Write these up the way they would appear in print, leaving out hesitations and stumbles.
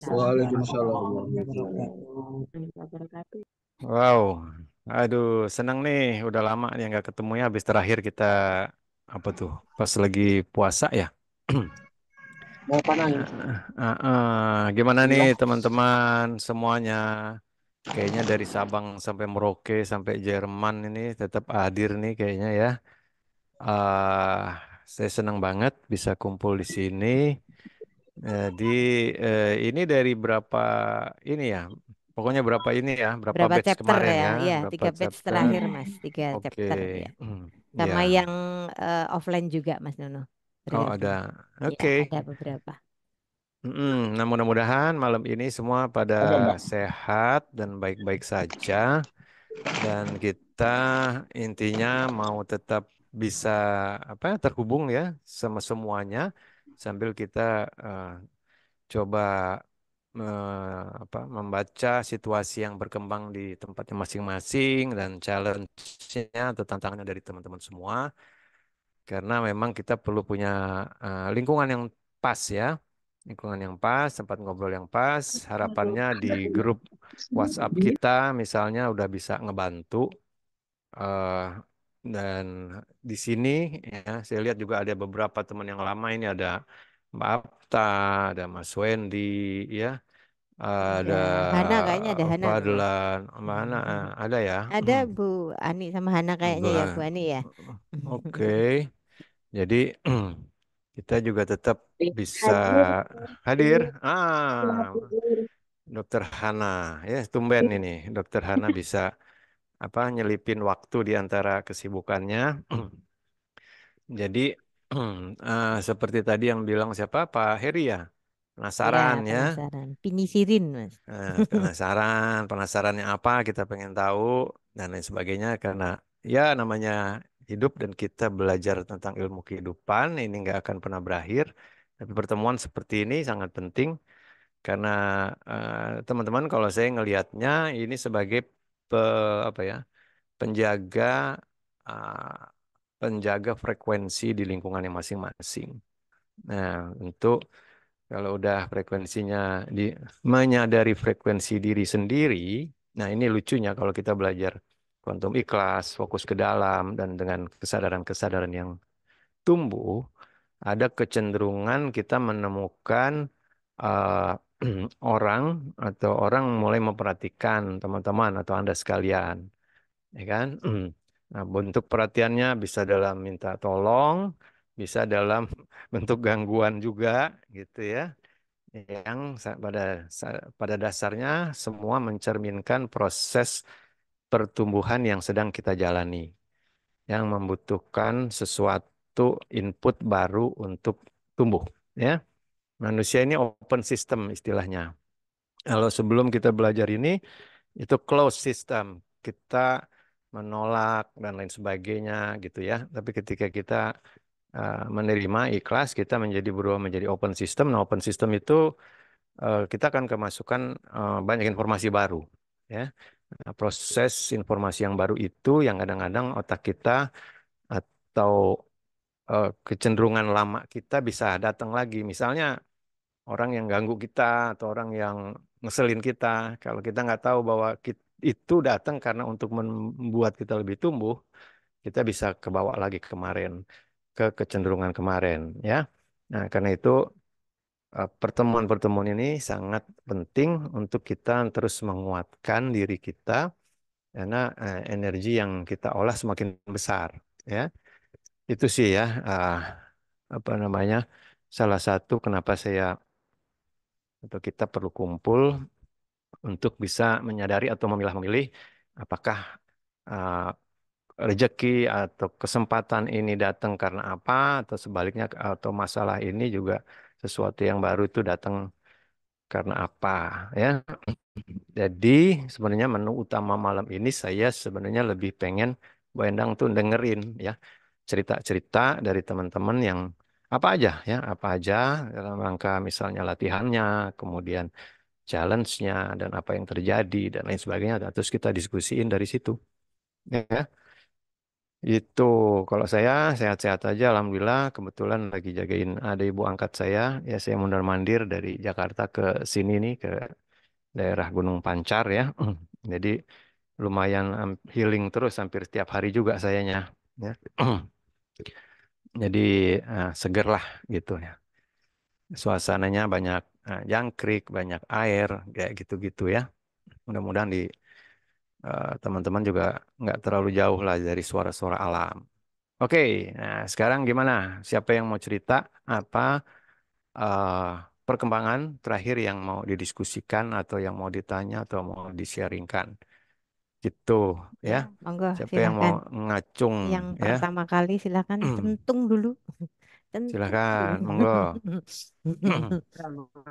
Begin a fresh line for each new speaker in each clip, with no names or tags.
Waalaikumsalam warahmatullahi wabarakatuh. Wow, aduh, senang nih. Udah lama nih nggak ketemu ya. Habis terakhir kita apa tuh? Pas lagi puasa ya.
Mau panang.
Gimana nih
Alhamdulillah.
teman-teman semuanya? Kayaknya dari Sabang sampai Merauke sampai Jerman ini tetap hadir nih kayaknya ya. ah saya senang banget bisa kumpul di sini. Jadi ini dari berapa ini ya? Pokoknya berapa ini ya? Berapa
Berapa
batch
chapter
kemarin
ya?
ya?
Ya,
Berapa
3 batch
chapter?
terakhir Mas, 3 chapter ya.
Oke.
Sama
Ya.
yang offline juga Mas Nuno
Oh
bergabung.
ada.
Ya,
Oke.
ada beberapa.
Nah mudah-mudahan malam ini semua pada
Ada Mbak.
sehat dan baik-baik saja. Dan kita intinya mau tetap bisa apa terhubung ya sama semuanya sambil kita eh, coba membaca situasi yang berkembang di tempatnya masing-masing dan challenge-nya atau tantangannya dari teman-teman semua karena memang kita perlu punya lingkungan yang pas ya, lingkungan yang pas, tempat ngobrol yang pas. Harapannya di grup WhatsApp kita misalnya udah bisa ngebantu. eh, dan di sini ya saya lihat juga ada beberapa teman yang lama ini ada Mbak Apta, ada Mas Wendy ya,
Ada
ada
Hana, kayaknya ada Hana tuh Mas.
Fadlan, mana ada ya.
Ada Bu Ani sama Hana kayaknya ya, Bu
Bulan.
Ani ya.
Oke, jadi kita juga tetap bisa
Hadir.
hadir. Dokter Hana, ya tumben ini, Dokter Hana bisa apa nyelipin waktu di antara kesibukannya. Jadi seperti tadi yang bilang siapa Pak Heri ya,
Ya,
penasaran ya.
penasaran. Pinisirin Mas.
Penasaran, penasarannya apa, kita pengen tahu dan lain sebagainya karena ya namanya hidup dan kita belajar tentang ilmu kehidupan ini nggak akan pernah berakhir. Tapi pertemuan seperti ini sangat penting karena teman-teman kalau saya ngelihatnya ini sebagai apa ya penjaga uh, penjaga frekuensi di lingkungannya masing-masing. Nah, untuk kalau udah frekuensinya di menyadari frekuensi diri sendiri, nah ini lucunya kalau kita belajar kuantum ikhlas, fokus ke dalam dan dengan kesadaran-kesadaran yang tumbuh, ada kecenderungan kita menemukan eh, orang atau orang mulai memperhatikan teman-teman atau Anda sekalian, ya kan? Nah, bentuk perhatiannya bisa dalam minta tolong, bisa dalam bentuk gangguan juga, gitu ya yang pada dasarnya semua mencerminkan proses pertumbuhan yang sedang kita jalani, yang membutuhkan sesuatu input baru untuk tumbuh. Ya, manusia ini open system istilahnya. Kalau sebelum kita belajar ini, itu closed system. Kita menolak dan lain sebagainya gitu ya. Tapi ketika kita menerima ikhlas, kita berubah menjadi open system. Nah, open system itu kita akan kemasukan banyak informasi baru ya. Nah, proses informasi yang baru itu yang kadang-kadang otak kita atau kecenderungan lama kita bisa datang lagi, misalnya orang yang ganggu kita atau orang yang ngeselin kita, kalau kita nggak tahu bahwa itu datang karena untuk membuat kita lebih tumbuh, kita bisa kebawa lagi kemarin ke kecenderungan kemarin ya. Nah karena itu pertemuan-pertemuan ini sangat penting untuk kita terus menguatkan diri kita karena energi yang kita olah semakin besar ya. Itu sih ya apa namanya salah satu kenapa saya atau kita perlu kumpul untuk bisa menyadari atau memilah-memilih apakah uh, rezeki atau kesempatan ini datang karena apa atau sebaliknya atau masalah ini juga sesuatu yang baru itu datang karena apa ya. Jadi sebenarnya menu utama malam ini saya sebenarnya lebih pengen Bu Endang tuh dengerin ya cerita-cerita dari teman-teman yang apa aja dalam rangka misalnya latihannya, kemudian challenge-nya dan apa yang terjadi dan lain sebagainya. Terus kita diskusiin dari situ. Ya. Itu kalau saya sehat-sehat aja, alhamdulillah. Kebetulan lagi jagain ada ibu angkat saya. Ya saya mondar-mandir dari Jakarta ke sini nih ke daerah Gunung Pancar ya. Jadi lumayan healing terus hampir setiap hari juga sayanya. Ya. Jadi seger lah gitu ya. Suasananya banyak jangkrik, banyak air, kayak gitu-gitu ya. Mudah-mudahan di teman-teman juga nggak terlalu jauh lah dari suara-suara alam. Oke, nah sekarang gimana? Siapa yang mau cerita apa eh, perkembangan terakhir yang mau didiskusikan atau yang mau ditanya atau mau di-sharingkan? Gitu
Ya,
ya.
monggo
Siapa yang mau
silahkan.
ngacung
Yang
ya?
pertama kali silahkan centung dulu. Centung dulu.
Silakan, monggo.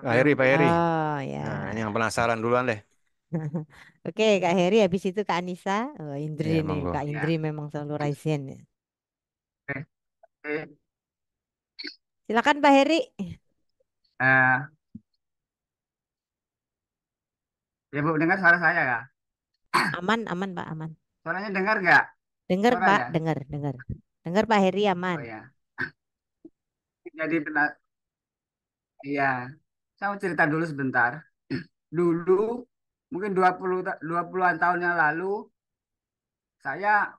Pak Heri, Pak Heri.
Oh
Nah, ini
ya.
yang penasaran duluan deh.
Oke, Kak Heri, habis itu Kak Anissa. Oh, Indri
Ya,
nih, Kak
monggo.
Indri
Ya,
memang selalu raisen ya.
oke. Oke.
Silakan Pak Heri.
Eh, ya Bu, dengar suara saya ya?
Aman, aman Pak, aman.
Suaranya dengar nggak?
Dengar Pak,
Suaranya?
dengar, dengar. Dengar Pak Heri aman.
Oh ya. Jadi benar, iya. Saya mau cerita dulu sebentar. Dulu, mungkin 20-an tahun yang lalu, saya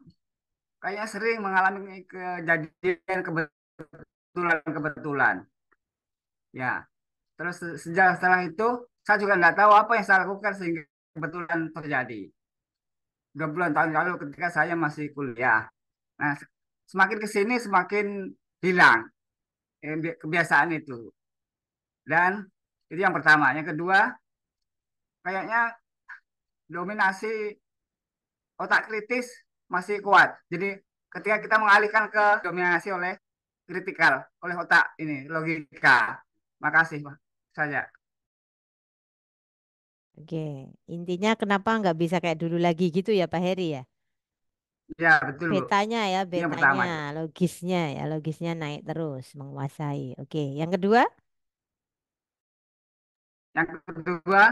kayaknya sering mengalami kejadian kebetulan-kebetulan. Ya, terus sejak setelah itu, saya juga nggak tahu apa yang saya lakukan sehingga kebetulan terjadi. 20-an tahun lalu ketika saya masih kuliah. Nah, semakin ke sini semakin hilang kebiasaan itu. Dan itu yang pertama. Yang kedua, kayaknya dominasi otak kritis masih kuat. Jadi ketika kita mengalihkan ke dominasi oleh kritikal, oleh otak ini, logika. Makasih, Pak. Saja.
Oke, intinya kenapa nggak bisa kayak dulu lagi gitu ya Pak Heri ya?
Ya, betul, Bu.
Betanya ya,
Ini yang
betanya,
pertama itu.
logisnya naik terus, menguasai. Oke, yang kedua,
Yang kedua,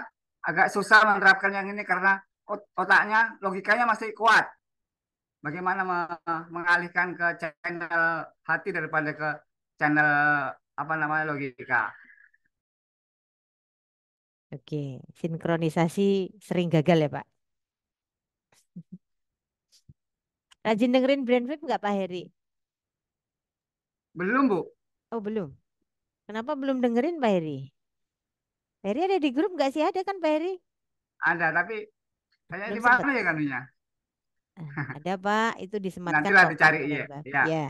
agak susah menerapkan yang ini karena otaknya, logikanya masih kuat. Bagaimana mengalihkan ke channel hati daripada ke channel apa namanya logika.
oke, sinkronisasi sering gagal ya Pak. Rajin dengerin Brain Vape nggak Pak Heri?
Belum, Bu.
Oh belum. Kenapa belum dengerin Pak Heri? Pak Heri ada di grup nggak sih? Ada kan Pak Heri?
Ada, tapi kayaknya
Belum
di
sempet.
mana ya kanunya?
Ada Pak, itu disematkan
Nantilah
kok Pak
dicari,
ke Brain
iya.
Vape.
Ya.
Ya,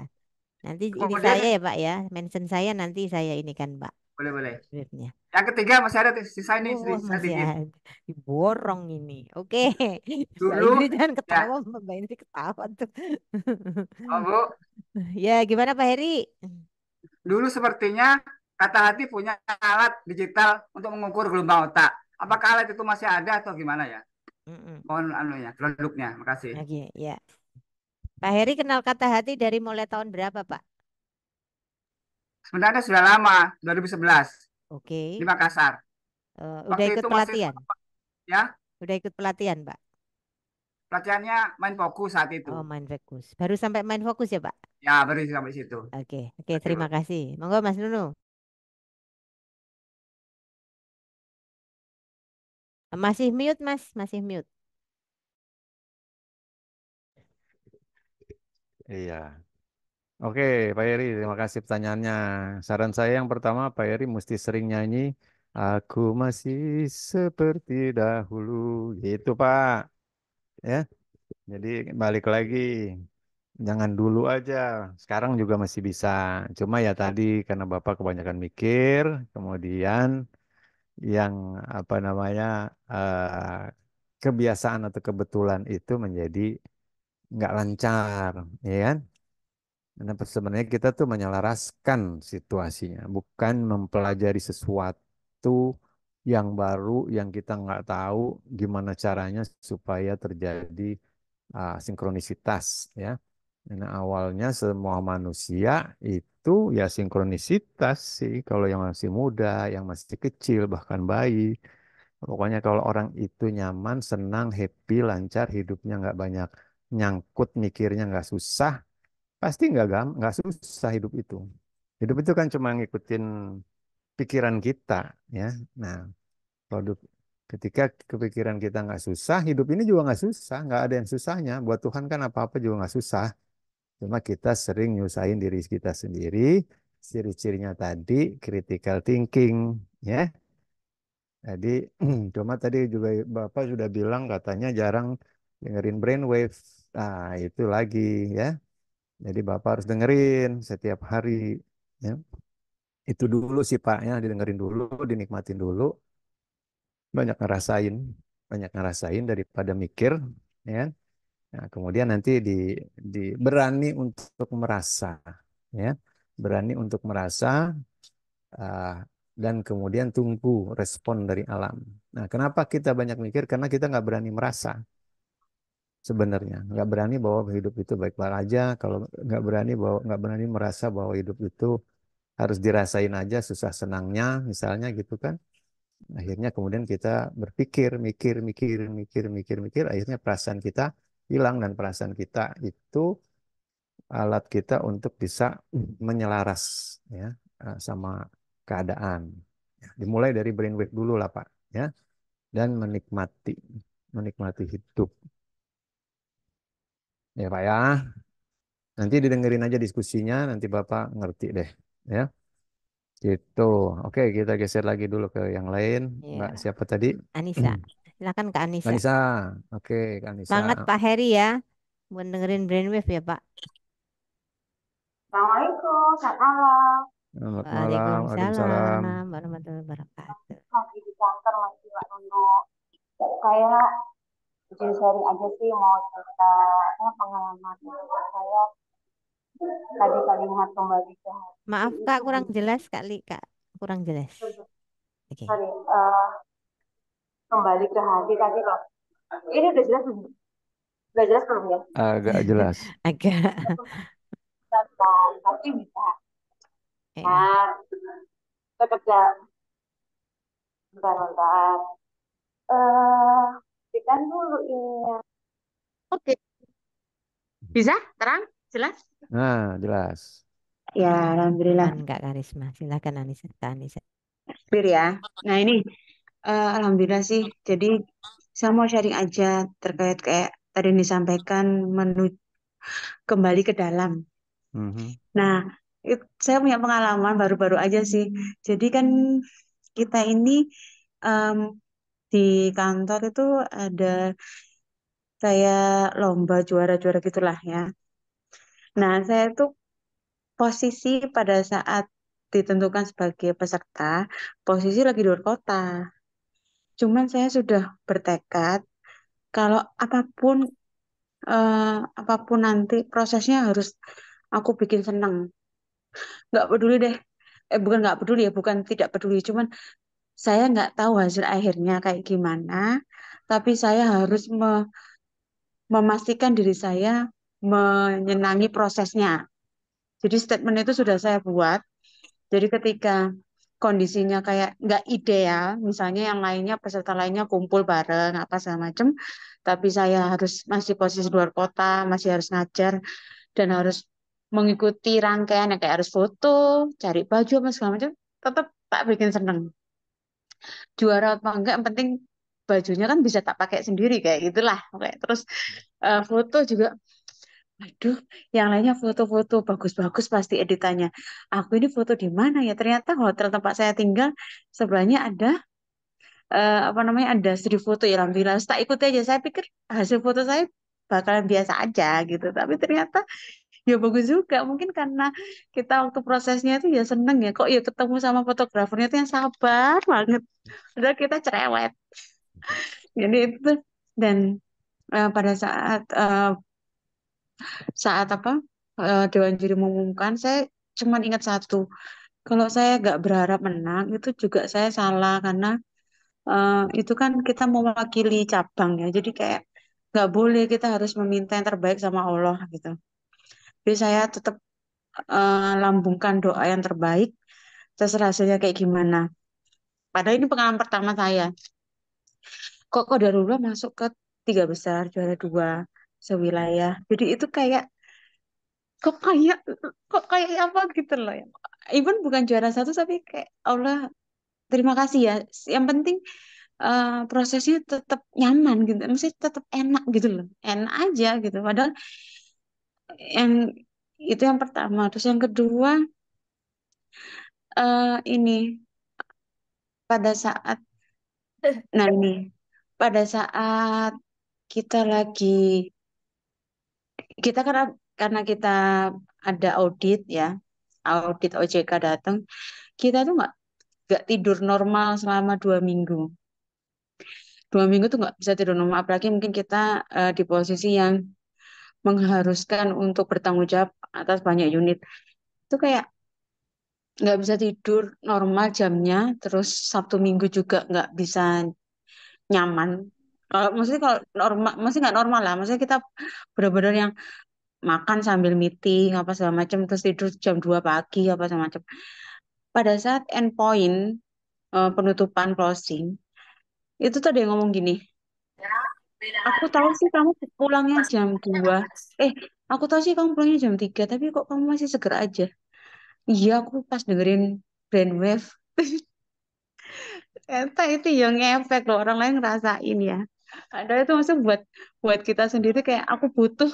nanti ini
Kemudian
saya ya Pak ya, mention saya nanti saya ini kan Pak,
boleh boleh.
Vape-nya.
Yang ketiga masih ada sisa ini
Oh,
sisa
masih
dikit.
ada. Diborong ini. Oke. Mbak Indri
Dulu
jangan ketawa.
ya,
Mbak Indri ketawa tuh.
oh Bu,
Ya, gimana Pak Heri?
dulu sepertinya kata hati punya alat digital untuk mengukur gelombang otak. Apakah alat itu masih ada atau gimana ya?
Mm-mm.
Mohon anunya, produknya. Makasih.
Oke, ya. Pak Heri kenal kata hati dari mulai tahun berapa, Pak?
Sebenarnya sudah lama, 2011 di
Oke.
Makassar.
Udah
Waktu
ikut
itu masih
pelatihan?
ya
Udah ikut pelatihan, Pak?
pelatihannya main fokus saat itu.
Oh, main fokus. Baru sampai main fokus ya, Pak?
Ya, baru sampai situ.
Oke, oke,
Oke, Bu.
terima kasih. Monggo Mas Nunu. Masih mute, Mas. Masih mute.
Iya. Oke, Pak Heri, terima kasih pertanyaannya. Saran saya yang pertama, Pak Heri mesti sering nyanyi Aku masih seperti dahulu. Gitu, Pak. Ya. Jadi balik lagi. Jangan dulu aja. Sekarang juga masih bisa. Cuma ya tadi karena Bapak kebanyakan mikir, kemudian yang apa namanya kebiasaan atau kebetulan itu menjadi nggak lancar, ya kan? Karena sebenarnya kita tuh menyelaraskan situasinya, bukan mempelajari sesuatu yang baru yang kita nggak tahu gimana caranya supaya terjadi sinkronisitas, ya. Karena awalnya semua manusia itu ya sinkronisitas sih, kalau yang masih muda, yang masih kecil, bahkan bayi. Pokoknya kalau orang itu nyaman, senang, happy, lancar, hidupnya nggak banyak nyangkut mikirnya nggak susah, pasti nggak susah hidup itu. Hidup itu kan cuma ngikutin pikiran kita, ya. Nah, kalau ketika kepikiran kita nggak susah, hidup ini juga nggak susah, nggak ada yang susahnya. Buat Tuhan kan apa-apa juga nggak susah. Cuma kita sering nyusahin diri kita sendiri. Ciri-cirinya tadi critical thinking, ya. Jadi, cuma tadi juga Bapak sudah bilang katanya jarang dengerin brainwave. Nah, itu lagi, ya. Jadi Bapak harus dengerin setiap hari, ya. Itu dulu sih Pak, ya, didengerin dulu, dinikmatin dulu, banyak ngerasain, banyak ngerasain daripada mikir, ya. Nah, kemudian nanti berani untuk merasa, ya, berani untuk merasa, ah, dan kemudian tunggu respon dari alam. Nah, kenapa kita banyak mikir? Karena kita nggak berani merasa sebenarnya, nggak berani bahwa hidup itu baik-baik aja. Kalau nggak berani merasa bahwa hidup itu harus dirasain aja susah senangnya, misalnya gitu kan. Akhirnya kemudian kita berpikir, mikir, mikir, mikir, mikir, mikir. Akhirnya perasaan kita hilang dan perasaan kita itu alat kita untuk bisa menyelaras, ya, sama keadaan. Ya, dimulai dari brainwave dulu lah Pak, ya, dan menikmati hidup, ya Pak ya. Nanti didengerin aja diskusinya, nanti Bapak ngerti deh, ya. Gitu. Oke, kita geser lagi dulu ke yang lain. Mbak
Ya,
siapa tadi?
Anissa. Silakan Kak Anissa.
Kanisa. Oke, Kanisa.
Semangat Pak Heri ya. Buat dengerin Brainwave ya Pak.
Assalamualaikum, selamat malam.
Selamat malam. Waalaikumsalam.
Waalaikumsalam warahmatullahi wabarakatuh.
Lagi di kantor masih Mbak Nunu. Saya izin sharing aja sih mau cerita pengalaman hidup saya tadi kalimat kembali ke hati
Maaf Kak,
itu
kurang jelas kali Kak. Kurang jelas. Oke.
sorry kembali ke hati tadi loh. Ini udah jelas belum? Udah jelas belum ya?
Agak jelas.
Agak.
Tapi bisa.
Eh,
Nah, sekedar bentar-bentar. Kita dulu ini. Oke, bisa? Terang? Jelas?
Nah, jelas.
Ya, alhamdulillah.
silakan Kak Karisma. Silakan Anissa. Kak Anissa.
Bir ya. Nah ini alhamdulillah sih. Jadi saya mau sharing aja terkait kayak tadi disampaikan kembali ke dalam.
Mhm.
Nah, saya punya pengalaman baru-baru aja sih. Jadi kan kita ini em, di kantor itu ada kayak lomba juara-juara gitulah ya. Nah, saya tuh posisi pada saat ditentukan sebagai peserta, posisi lagi di luar kota. Cuman saya sudah bertekad kalau apapun apapun nanti prosesnya harus aku bikin seneng. Nggak peduli deh. Bukan nggak peduli ya, bukan tidak peduli. Cuman saya nggak tahu hasil akhirnya kayak gimana. Tapi saya harus memastikan diri saya menyenangi prosesnya. Jadi statement itu sudah saya buat. Jadi ketika kondisinya kayak nggak ideal, misalnya yang lainnya peserta lainnya kumpul bareng apa segala macem, tapi saya harus masih posisi luar kota, masih harus ngajar dan harus mengikuti rangkaian yang kayak harus foto, cari baju apa segala macam, tetap tak bikin seneng. Juara apa enggak, yang penting bajunya kan bisa tak pakai sendiri kayak gitulah. Oke, terus foto juga. Aduh, yang lainnya foto-foto bagus-bagus pasti editannya. Aku ini foto di mana ya? Ternyata hotel tempat saya tinggal sebelahnya ada apa namanya ada studi foto ya alhamdulillah. Tak ikuti aja. Saya pikir hasil foto saya bakalan biasa aja gitu. Tapi ternyata ya bagus juga. Mungkin karena kita waktu prosesnya itu ya seneng ya. Kok ya ketemu sama fotografernya itu yang sabar banget. Udah kita cerewet. Jadi itu dan pada saat saat apa Dewan Juri mengumumkan, saya cuma ingat satu. Kalau saya nggak berharap menang, itu juga saya salah karena itu kan kita mewakili cabang ya. Jadi kayak nggak boleh kita harus meminta yang terbaik sama Allah gitu. Jadi saya tetap lambungkan doa yang terbaik, terserah hasilnya kayak gimana. Padahal ini pengalaman pertama saya. Kok Kodarullah masuk ke tiga besar, juara dua. sewilayah. Jadi itu kayak kok kayak kok kayak apa gitu loh ya. Even bukan juara satu tapi kayak Allah terima kasih ya. Yang penting prosesnya tetap nyaman gitu. Maksudnya tetap enak gitu loh. Enak aja gitu. Padahal yang itu yang pertama. Terus yang kedua ini pada saat nah ini pada saat kita lagi kita karena kita ada audit ya, audit OJK datang, kita tuh nggak tidur normal selama 2 minggu. 2 minggu tuh nggak bisa tidur normal, apalagi mungkin kita di posisi yang mengharuskan untuk bertanggung jawab atas banyak unit. Itu kayak nggak bisa tidur normal jamnya, terus Sabtu Minggu juga nggak bisa nyaman. Maksudnya kalau normal, maksudnya nggak normal lah. Maksudnya kita benar-benar yang makan sambil meeting apa segala macam, terus tidur jam 2 pagi apa segala macam. Pada saat end point penutupan closing, itu tuh ada yang ngomong gini, aku tahu sih kamu pulangnya jam 2. Eh, aku tahu sih kamu pulangnya jam 3, tapi kok kamu masih seger aja? Iya, aku pas dengerin Brainwave. Ternyata itu yang ngefek loh, orang lain ngerasain ya. Ada itu maksudnya buat buat kita sendiri kayak aku butuh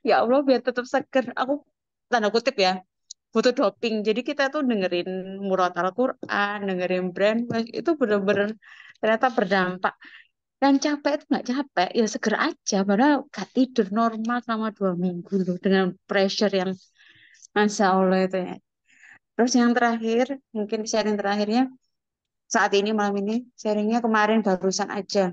ya Allah biar tetap seger. Aku tanda kutip ya, butuh doping. Jadi kita tuh dengerin Murotal Quran, dengerin Brainwave itu bener-bener ternyata berdampak. Dan capek itu nggak capek, ya seger aja. Padahal gak tidur normal selama 2 minggu loh dengan pressure yang Masya Allah itu ya. Terus yang terakhir, mungkin sharing terakhirnya saat ini malam ini, sharingnya kemarin barusan aja.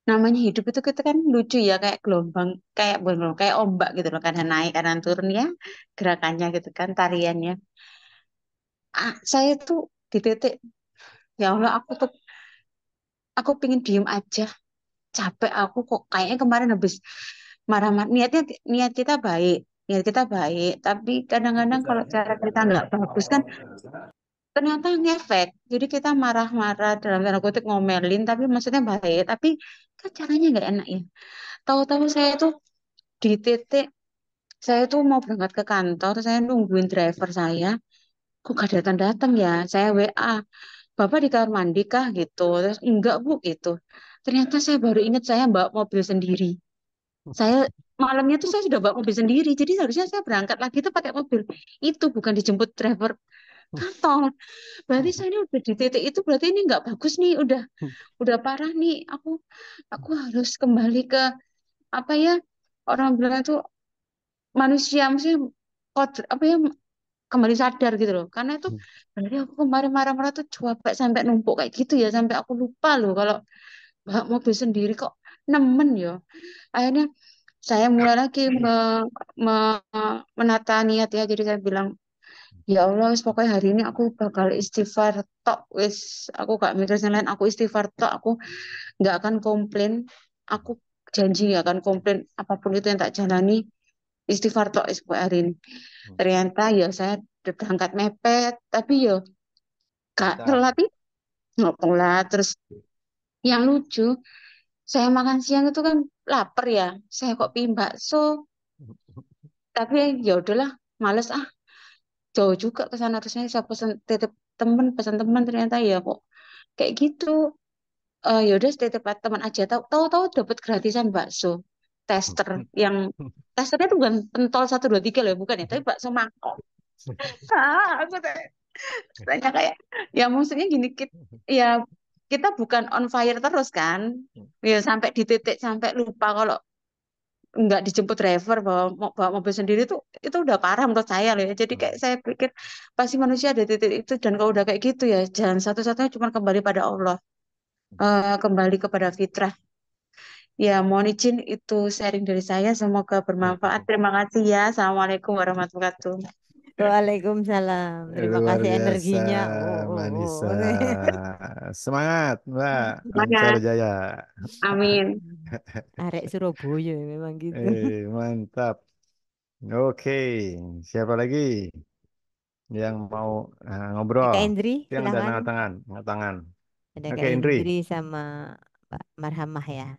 Namanya hidup itu kita kan lucu ya, kayak gelombang, kayak bukan gelombang, kayak ombak gitu loh, kadang naik, kadang turun ya, gerakannya gitu kan, tariannya. Saya tuh di titik, ya Allah aku pingin diem aja, capek aku kok kayaknya kemarin habis marah-marah. Niat kita baik, niat kita baik, tapi kadang-kadang kalau cara kita nggak bagus kan ternyata ngefek. Jadi kita marah-marah dalam tanda kutip ngomelin, tapi maksudnya baik, tapi kan caranya nggak enak ya. Tahu-tahu saya tuh di titik saya tuh mau berangkat ke kantor, saya nungguin driver saya, kok gak datang-datang ya. Saya WA, Bapak di kamar mandi kah gitu. Terus enggak Bu gitu. Ternyata saya baru ingat saya bawa mobil sendiri. Saya malamnya tuh saya sudah bawa mobil sendiri, jadi seharusnya saya berangkat lagi tuh pakai mobil. Itu bukan dijemput driver kantor. Berarti saya ini udah di titik itu, berarti ini nggak bagus nih, udah parah nih. Aku harus kembali ke apa ya, orang bilang itu manusia, maksudnya apa ya, kembali sadar gitu loh. Karena itu berarti aku kemarin marah-marah tuh capek sampai numpuk kayak gitu ya, sampai aku lupa loh kalau bawa mobil sendiri kok nemen ya. Akhirnya saya mulai lagi me- menata niat ya. Jadi saya bilang, ya Allah, wis pokoknya hari ini aku bakal istighfar tok, wis aku gak mikir yang lain, aku istighfar tok, aku nggak akan komplain, aku janji nggak akan komplain apapun itu yang tak jalani, istighfar tok wis pokoknya hari ini. Ternyata ya saya udah berangkat mepet, tapi ya gak
Mantap.
telat, nggak telat. Terus yang lucu, saya makan siang itu kan lapar ya, saya kok pengen bakso, tapi ya udahlah, males ah, jauh juga ke sana. Terusnya saya pesan titip temen, pesan teman, ternyata ya kok kayak gitu. Ya udah titip teman aja, tahu-tahu dapat gratisan bakso tester, yang testernya tuh bukan pentol 1 2 3 loh, bukan ya, tapi bakso mangkok. Aku tanya kayak ya maksudnya gini, ya kita bukan on fire terus kan, ya sampai di titik sampai lupa kalau nggak dijemput driver, bawa mobil sendiri tuh itu udah parah menurut saya loh ya. Jadi kayak saya pikir pasti manusia ada di titik itu, dan kalau udah kayak gitu ya jalan satu-satunya cuma kembali pada Allah, kembali kepada fitrah. Ya mohon izin itu sharing dari saya, semoga bermanfaat. Terima kasih ya. Assalamualaikum warahmatullahi wabarakatuh.
Waalaikumsalam. Terima
Luar
kasih
biasa,
energinya.
Manisa.
Oh.
Semangat, Mbak. Lancar
Semangat.
jaya.
Amin.
Arek Surabaya memang gitu.
Mantap. Oke, siapa lagi yang mau ngobrol?
Kak Indri,
Yang udah
silakan.
angkat tangan, angkat tangan.
Ada
Oke,
Kak
Indri.
Indri sama Mbak Marhamah ya.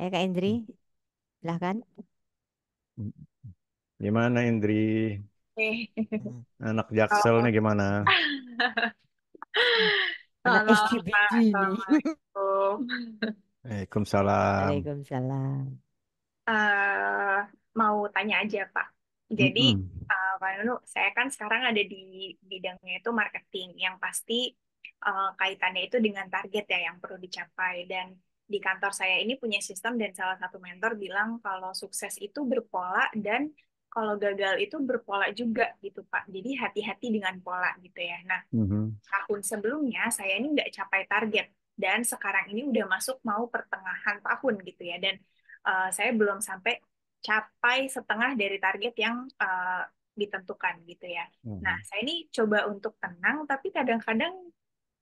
Ayo Kak Indri, silahkan.
Gimana Indri?
Eh,
Anak Jaksel
kalau
nih gimana?
Anak
Halo Kak,
SCBD ini.
Assalamualaikum.
Waalaikumsalam.
Waalaikumsalam.
Eh, mau tanya aja Pak. Jadi,
Mm-mm.
Pak Nunu, saya kan sekarang ada di bidangnya itu marketing, yang pasti kaitannya itu dengan target ya yang perlu dicapai. Dan di kantor saya ini punya sistem dan salah satu mentor bilang kalau sukses itu berpola dan kalau gagal itu berpola juga gitu Pak. Jadi hati-hati dengan pola gitu ya. Nah,
Mhm.
tahun sebelumnya saya ini nggak capai target dan sekarang ini udah masuk mau pertengahan tahun gitu ya dan saya belum sampai capai setengah dari target yang ditentukan gitu ya. Nah,
Mhm.
saya ini coba untuk tenang tapi kadang-kadang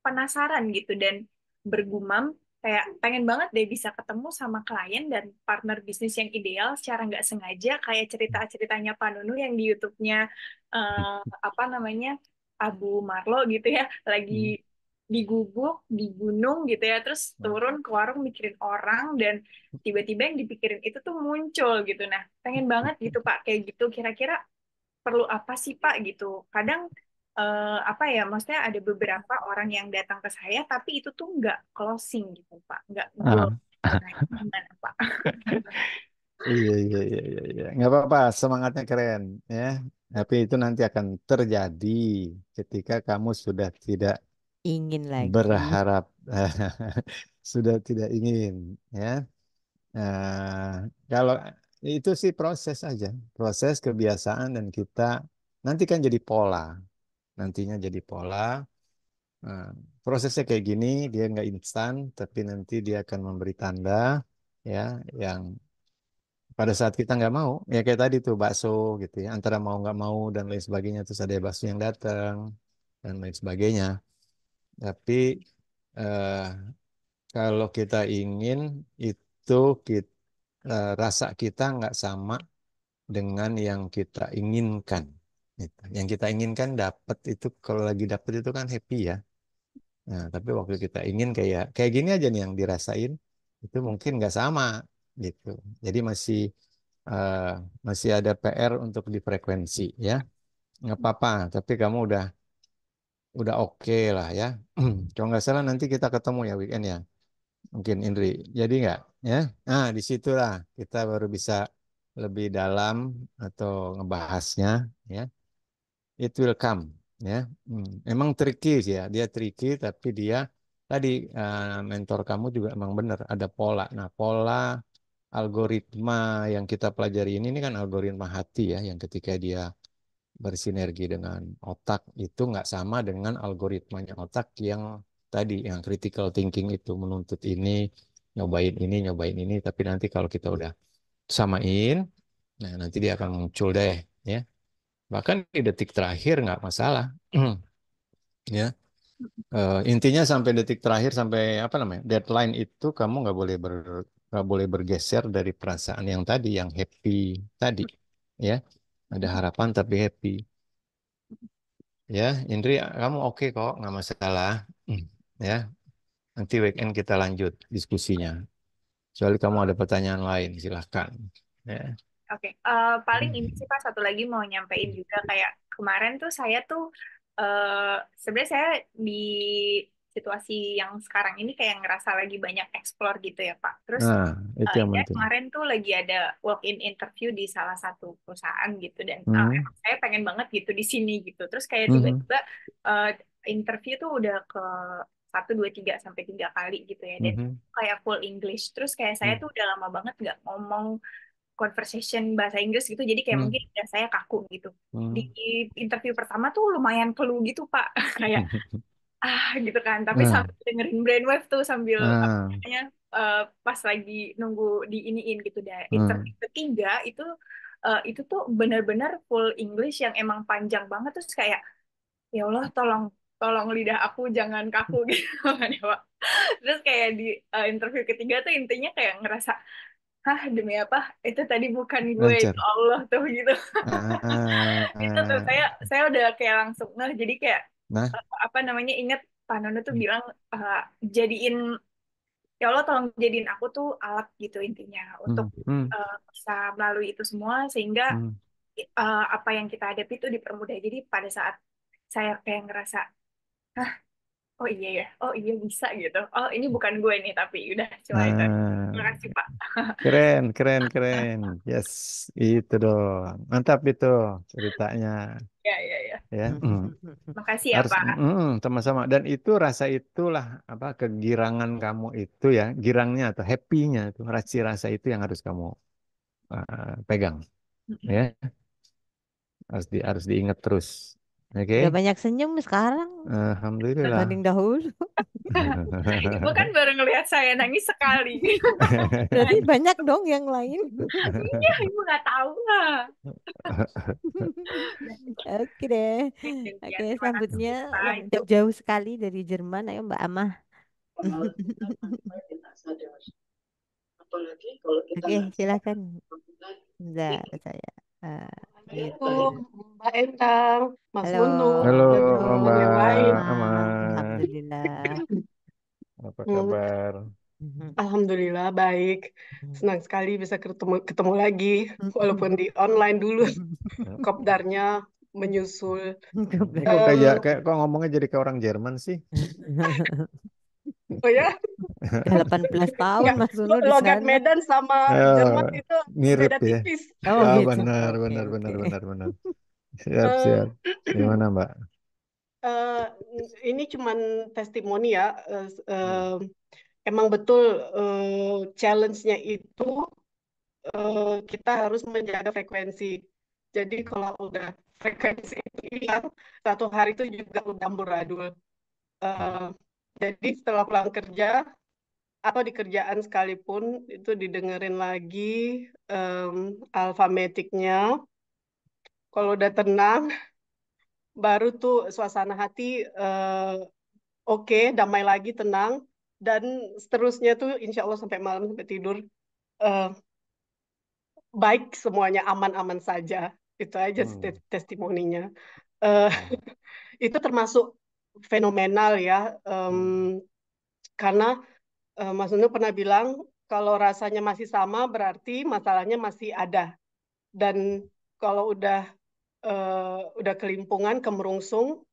penasaran gitu dan bergumam kayak pengen banget deh bisa ketemu sama klien dan partner bisnis yang ideal secara nggak sengaja kayak cerita-ceritanya Pak Nunu yang di YouTube-nya apa namanya Abu Marlo gitu ya lagi
Mhm.
di gubuk di gunung gitu ya terus turun ke warung mikirin orang dan tiba-tiba yang dipikirin itu tuh muncul gitu. Nah, pengen banget gitu Pak kayak gitu kira-kira perlu apa sih Pak gitu. Kadang apa ya, maksudnya ada beberapa orang yang datang ke saya, tapi itu tuh nggak closing gitu Pak, nggak goal.
Ah.
Nah, itu gimana Pak?
Iya, iya, iya, iya, iya. Nggak apa-apa, semangatnya keren, ya. Tapi itu nanti akan terjadi ketika kamu sudah tidak
Ingin lagi.
berharap, sudah tidak ingin, ya. Kalau itu sih proses aja, proses kebiasaan dan kita nanti kan jadi pola, nantinya jadi pola. Nah, prosesnya kayak gini, dia nggak instan, tapi nanti dia akan memberi tanda, ya, yang pada saat kita nggak mau, ya kayak tadi tuh bakso gitu ya, antara mau nggak mau dan lain sebagainya, terus ada bakso yang datang dan lain sebagainya. Tapi eh, kalau kita ingin itu rasa kita nggak sama dengan yang kita inginkan. Gitu. Yang kita inginkan dapat itu kalau lagi dapat itu kan happy ya. Nah, tapi waktu kita ingin kayak gini aja nih yang dirasain itu mungkin nggak sama gitu. Jadi eh, masih ada PR untuk di frekuensi ya. Nggak apa-apa, tapi kamu udah oke lah ya. Kalau nggak salah nanti kita ketemu ya weekend ya. Mungkin Indri. Jadi nggak ya? Nah, disitulah kita baru bisa lebih dalam atau ngebahasnya ya. It will come ya. Emang tricky sih ya, dia tricky tapi dia tadi mentor kamu juga emang benar ada pola. Nah, pola algoritma yang kita pelajari ini kan algoritma hati ya, yang ketika dia bersinergi dengan otak itu nggak sama dengan algoritmanya otak yang tadi yang critical thinking itu menuntut nyobain ini, tapi nanti kalau kita udah samain, nah nanti dia akan muncul deh ya. Bahkan di detik terakhir nggak masalah. Ya, intinya sampai detik terakhir sampai apa namanya deadline itu kamu nggak boleh bergeser dari perasaan yang tadi yang happy tadi, ya ada harapan tapi happy, ya Indri kamu oke kok nggak masalah. Hmm. Ya nanti weekend kita lanjut diskusinya. Soalnya kamu ada pertanyaan lain silahkan. Ya.
Oke, paling ini sih Pak, satu lagi mau nyampein juga kayak kemarin tuh saya tuh sebenarnya saya di situasi yang sekarang ini kayak ngerasa lagi banyak explore gitu ya Pak. Terus
Nah itu yang
ya
penting.
kemarin tuh lagi ada walk-in interview di salah satu perusahaan gitu dan
Hmm.
emang saya pengen banget gitu di sini gitu. Terus kayak
Mhm.
tiba-tiba eh, interview tuh udah ke satu dua tiga sampai tiga kali gitu ya dan
Mhm.
kayak full English. Terus kayak saya
Mhm.
tuh udah lama banget nggak ngomong conversation bahasa Inggris gitu jadi kayak mungkin udah saya kaku gitu di
Mhm.
interview pertama tuh lumayan clue gitu Pak kayak gitu kan tapi
Nah,
sambil dengerin Brainwave tuh sambil apa
ah,
namanya pas lagi nunggu diiniin gitu dah
hmm.
interview ketiga itu tuh benar-benar full English yang emang panjang banget terus kayak ya Allah tolong tolong lidah aku jangan kaku gitu kan ya Pak terus kayak di interview ketiga tuh intinya kayak ngerasa hah demi apa itu tadi bukan gue itu
Lancar.
Allah tuh gitu itu tuh
Ah,
saya udah kayak langsung jadi kayak
nah,
apa namanya ingat Pak Nono tuh bilang jadiin ya Allah tolong jadiin aku tuh alat gitu intinya untuk
Hmm.
bisa melalui itu semua sehingga
Hmm.
apa yang kita hadapi itu dipermudah. Jadi pada saat saya kayak ngerasa, hah, oh iya ya, oh iya bisa gitu. Oh ini bukan gue nih, tapi udah cuma itu. Terima
Nah,
kasih Pak.
keren, keren, keren. Yes, itu dong. Mantap itu ceritanya,
Ya, ya, ya.
ya. Hmm.
Makasih ya
Harus,
Pak.
sama-sama. Dan itu rasa itulah apa kegirangan kamu itu ya, girangnya atau happy-nya itu, rasa itu yang harus kamu pegang, ya. Harus diingat terus. Oke.
Udah banyak senyum sekarang
Alhamdulillah.
dibanding dahulu.
Ibu kan baru ngelihat saya nangis sekali.
Berarti banyak dong yang lain.
Iya, Ibu nggak tahu lah.
Oke deh.
Ya,
Oke,
terima kasih
selanjutnya
Pak.
yang jauh-jauh sekali dari Jerman. Ayo Mbak Amah. Oke, silakan. Enggak, saya. Mute
Assalamualaikum,
dulu.
Mbak Endang, Mas
Halo,
Munu,
Halo
dan
halo
teman-teman
Mbak
yang lain.
Amah.
Amar,
Alhamdulillah.
apa
Hmm,
kabar?
Alhamdulillah baik. Senang sekali bisa ketemu ketemu lagi, walaupun di online dulu. Kopdarnya menyusul.
Ini kok
Eh,
kok ngomongnya jadi kayak orang Jerman sih?
oh ya,
Udah 18 tahun
nggak,
Mas Unu di
logat
sana.
Medan sama Jerman
Eh,
itu
mirip
beda
ya.
tipis.
Oh
Ah,
gitu.
benar,
Oke,
benar,
oke.
benar, benar, benar. Siap,
Eh,
siap. Gimana Mbak?
eh, ini cuman testimoni ya.
Hmm.
Emang betul challenge-nya itu kita harus menjaga frekuensi. Jadi kalau udah frekuensi itu hilang, satu hari itu juga udah amburadul. Eh, jadi setelah pulang kerja atau di kerjaan sekalipun itu didengerin lagi alfametiknya. Kalau udah tenang, baru tuh suasana hati oke, damai lagi, tenang. Dan seterusnya tuh insya Allah sampai malam, sampai tidur, eh, baik semuanya, aman-aman saja. Itu aja sih
Hmm.
testimoninya. Eh,
Hmm.
itu termasuk fenomenal ya,
Hmm.
karena Mas Nunu pernah bilang kalau rasanya masih sama berarti masalahnya masih ada. Dan kalau udah kelimpungan, kemerungsung,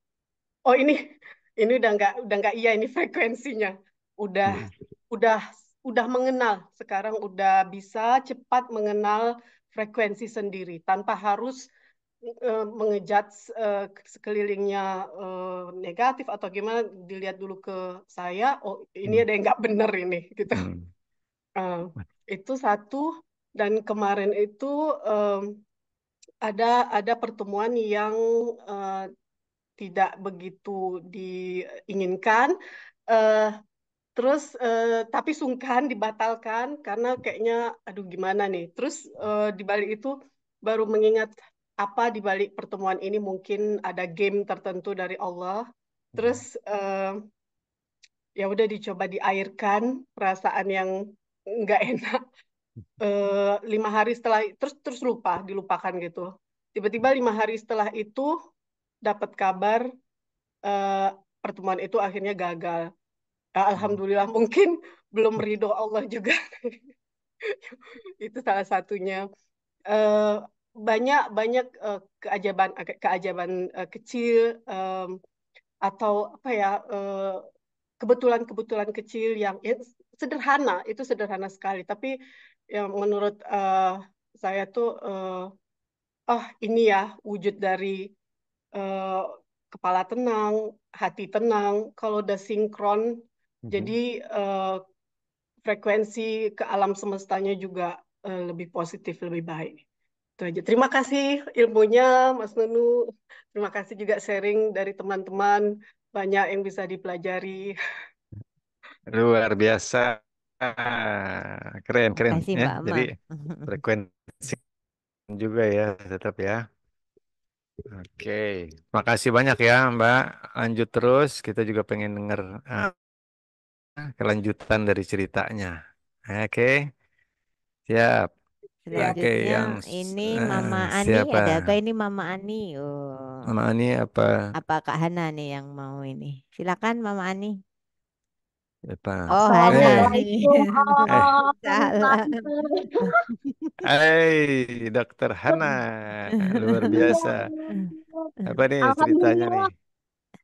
oh ini udah nggak iya ini frekuensinya. Udah
Hmm.
udah udah mengenal sekarang, udah bisa cepat mengenal frekuensi sendiri tanpa harus mengejat sekelilingnya negatif atau gimana, dilihat dulu ke saya, oh ini
Hmm.
ada yang nggak bener ini gitu.
Hmm.
Eh, itu satu. Dan kemarin itu em, ada pertemuan yang eh, tidak begitu diinginkan. Eh, Terus tapi sungkan dibatalkan karena kayaknya aduh gimana nih. Terus di balik itu baru mengingat apa di balik pertemuan ini, mungkin ada game tertentu dari Allah. Terus ya udah dicoba diairkan perasaan yang nggak enak. 5 hari setelah terus terus dilupakan gitu. Tiba-tiba 5 hari setelah itu dapat kabar eh, pertemuan itu akhirnya gagal.
Hmm.
Alhamdulillah, mungkin belum ridho Allah juga. Itu salah satunya. Eh, banyak banyak keajaban keajaban kecil, atau apa ya, kebetulan-kebetulan kecil yang sederhana, itu sederhana sekali, tapi yang menurut saya tuh oh ini ya wujud dari eh, kepala tenang, hati tenang. Kalau udah sinkron, jadi
Hmm.
eh, frekuensi ke alam semestanya juga lebih positif, lebih baik. Itu aja. Terima kasih ilmunya, Mas Nunu. Terima kasih juga sharing dari teman-teman. Banyak yang bisa dipelajari.
Luar biasa. Keren, keren
Makasih
ya.
Mbak
Jadi
Amah.
frekuensi juga ya, tetap ya. Oke, makasih banyak ya Mbak. Lanjut terus, kita juga pengen denger kelanjutan dari ceritanya. Oke, siap.
Siap.
Oke,
Selanjutnya
yang
ini Mama Ani.
siapa?
Ada apa ini Mama Ani? Oh,
Mama ini apa?
apa Kak Hana nih yang mau ini? Silakan Mama Ani.
Apa?
Oh, Hana
Eh,
nih.
Assalamualaikum
eh,
Om dan
Salam.
Dokter Hana, luar
Iya,
biasa. Apa nih ceritanya nih?
Alhamdulillah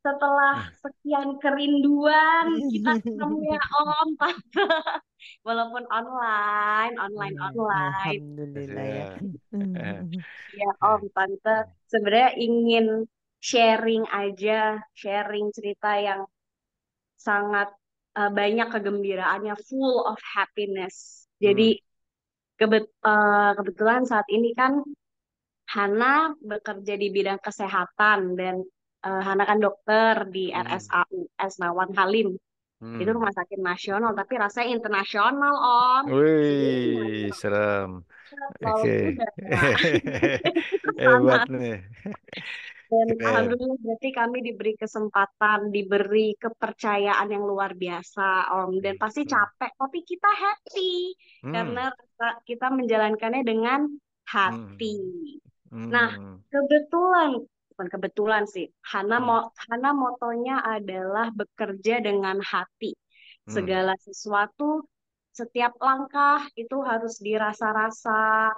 setelah
Eh,
sekian kerinduan kita ketemu ya Om, Tante. Walaupun online.
Alhamdulillah ya.
ya.
Ya Om, Tante. Sebenarnya ingin sharing cerita yang sangat banyak kegembiraannya, full of happiness.
Hmm,
Jadi kebetulan saat ini kan Hana bekerja di bidang kesehatan dan Hana kan dokter di
hmm,
RSAUS Nawan Halim. Itu
hmm.
rumah sakit nasional, tapi rasanya internasional, Om. Jadi
Wih, serem. Oke.
lulus udara ke sana.
Hebat nih.
Dan
Keren.
alhamdulillah berarti kami diberi kesempatan, diberi kepercayaan yang luar biasa, Om. Dan pasti
Hmm,
capek, tapi kita happy
hmm,
karena kita menjalankannya dengan
hmm,
hati. Nah,
hmm,
bukan kebetulan sih.
hmm,
Hana motonya adalah bekerja dengan hati.
hmm,
Segala sesuatu, setiap langkah itu harus dirasa-rasa.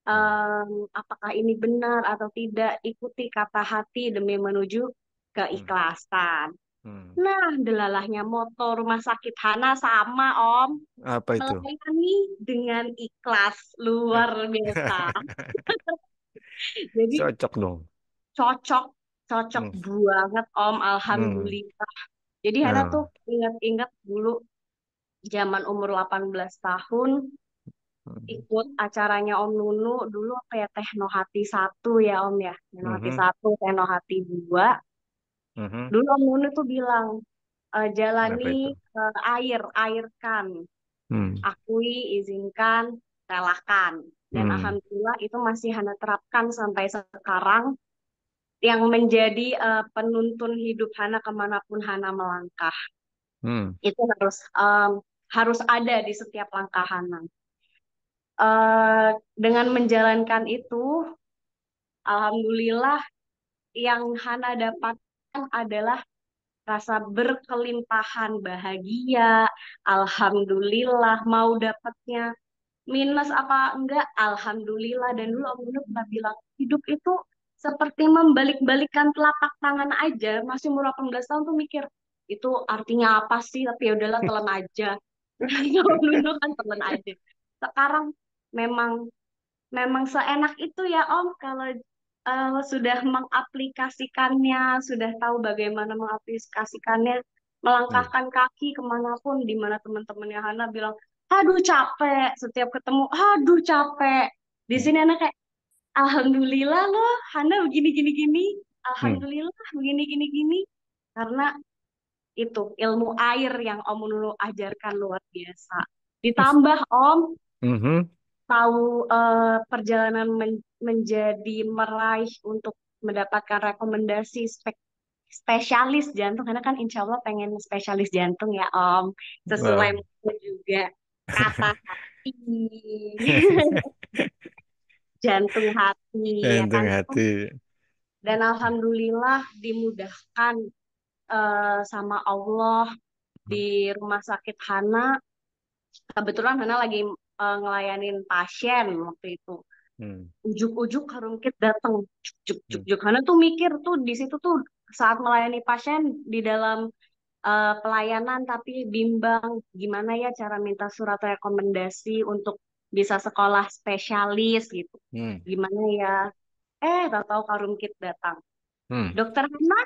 hmm,
Apakah ini benar atau tidak? Ikuti kata hati demi menuju
hmm,
keikhlasan.
hmm.
Nah, delalahnya moto rumah sakit Hana sama, Om.
Apa itu?
Melayani dengan ikhlas luar biasa. Jadi
Cocok dong.
cocok cocok
Hmm,
banget Om,
hmm,
alhamdulillah. Jadi Hana tuh
ah,
ingat-ingat dulu zaman umur 18 tahun
hmm,
ikut acaranya Om Nunu dulu apa ya, Tekno Hati 1 ya Om ya, Tekno Hati
mhm,
1, Tekno Hati 2.
mhm.
Dulu Om Nunu tuh bilang jalani
Apa itu?
airkan,
Hmm,
akui, izinkan, relakan. Dan
hmm,
alhamdulillah itu masih Hana terapkan sampai sekarang, yang menjadi penuntun hidup Hana kemanapun Hana melangkah.
hmm,
Itu harus ada di setiap langkah Hana. Dengan menjalankan itu, alhamdulillah yang Hana dapatkan adalah rasa berkelimpahan bahagia. Alhamdulillah, mau dapatnya minus apa enggak, alhamdulillah. Dan dulu Om Nunu pernah bilang, hidup itu seperti membalik-balikan telapak tangan aja. Masih umur 18 tahun tuh mikir, itu artinya apa sih? Tapi ya udahlah, telan aja. Om Nunu kan telan aja. Sekarang memang memang seenak itu ya Om, kalau sudah mengaplikasikannya, sudah tahu bagaimana mengaplikasikannya,
hmm,
melangkahkan kaki kemanapun, di mana teman-temannya Hana bilang, aduh capek, setiap ketemu, aduh capek. Di
hmm,
sini anak kayak, alhamdulillah loh, Hana begini gini gini,
hmm.
alhamdulillah begini gini gini, karena itu ilmu air yang Om Nunu ajarkan luar biasa. Ditambah Om,
Mhm.
tahu perjalanan menjadi meraih untuk mendapatkan rekomendasi spesialis jantung, karena kan insya Allah pengen spesialis jantung ya Om, sesuai
Wow.
juga kata hati. Jantung hati ya
Jantung
kan Om.
hati.
Dan alhamdulillah dimudahkan sama Allah di rumah sakit Hana. Kebetulan Hana lagi ngelayanin pasien waktu itu.
Hmm,
Ujuk-ujuk Harumkit datang, juk juk
hmm,
juk. Hana tuh mikir tuh di situ tuh saat melayani pasien di dalam pelayanan, tapi bimbang gimana ya cara minta surat rekomendasi untuk bisa sekolah spesialis gitu.
hmm,
Gimana ya? Tahu-tahu Karumkit datang.
hmm,
Dokter Hana,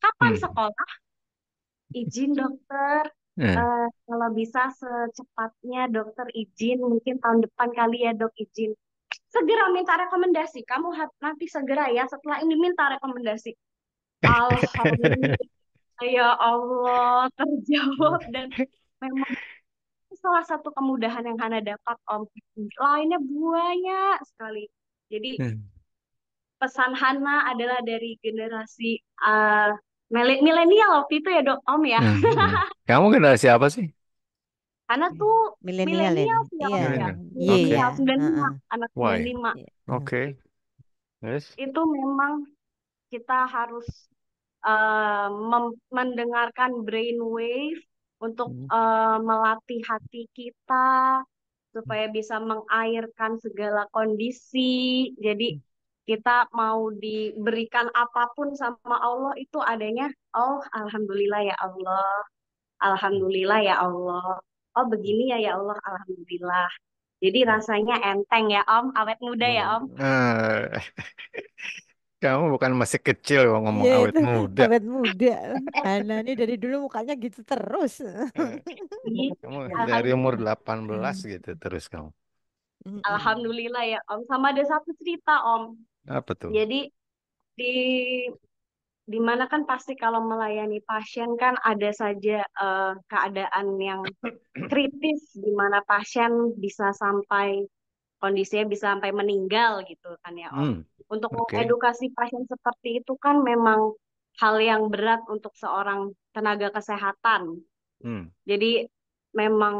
kapan
hmm.
sekolah? Izin dokter.
Eh,
Kalau bisa secepatnya dokter izin, mungkin tahun depan kali ya dok izin. Segera minta rekomendasi. Kamu nanti segera ya setelah ini minta rekomendasi. Alhamdulillah ya Allah terjawab, dan memang salah satu kemudahan yang Hana dapat Om. Lainnya banyak sekali. Jadi
hmm,
pesan Hana adalah dari generasi milenial waktu itu ya dok Om ya.
hmm, hmm. Kamu generasi apa sih?
Hana tuh
Milenial
milenial
ini.
sih ya
Iya.
Om ya.
Milenial.
Iya,
Oke.
iya.
Milenial 95,
Heeh.
anak
Why?
95.
Iya.
Oke. Yes.
Itu memang kita harus mendengarkan brainwave untuk
Hmm.
melatih hati kita supaya bisa mengairkan segala kondisi. Jadi kita mau diberikan apapun sama Allah itu adanya, oh alhamdulillah ya Allah, alhamdulillah ya Allah. Oh begini ya ya Allah, alhamdulillah. Jadi rasanya enteng ya Om, awet muda ya Om.
Nah, kamu bukan masih kecil kok ngomong
Iya
awet
itu
muda.
awet muda. Hana ini dari dulu mukanya gitu terus.
Eh,
Ih,
Kamu dari umur
Alhamdulillah,
18 gitu terus kamu.
Mm-mm.
alhamdulillah ya Om. Sama ada satu cerita Om.
Apa tuh?
Jadi di di mana kan pasti kalau melayani pasien kan ada saja keadaan yang kritis di mana pasien bisa sampai kondisinya bisa sampai meninggal gitu kan ya Om.
Hmm,
Untuk
oke.
mengedukasi pasien seperti itu kan memang hal yang berat untuk seorang tenaga kesehatan.
Hmm.
Jadi memang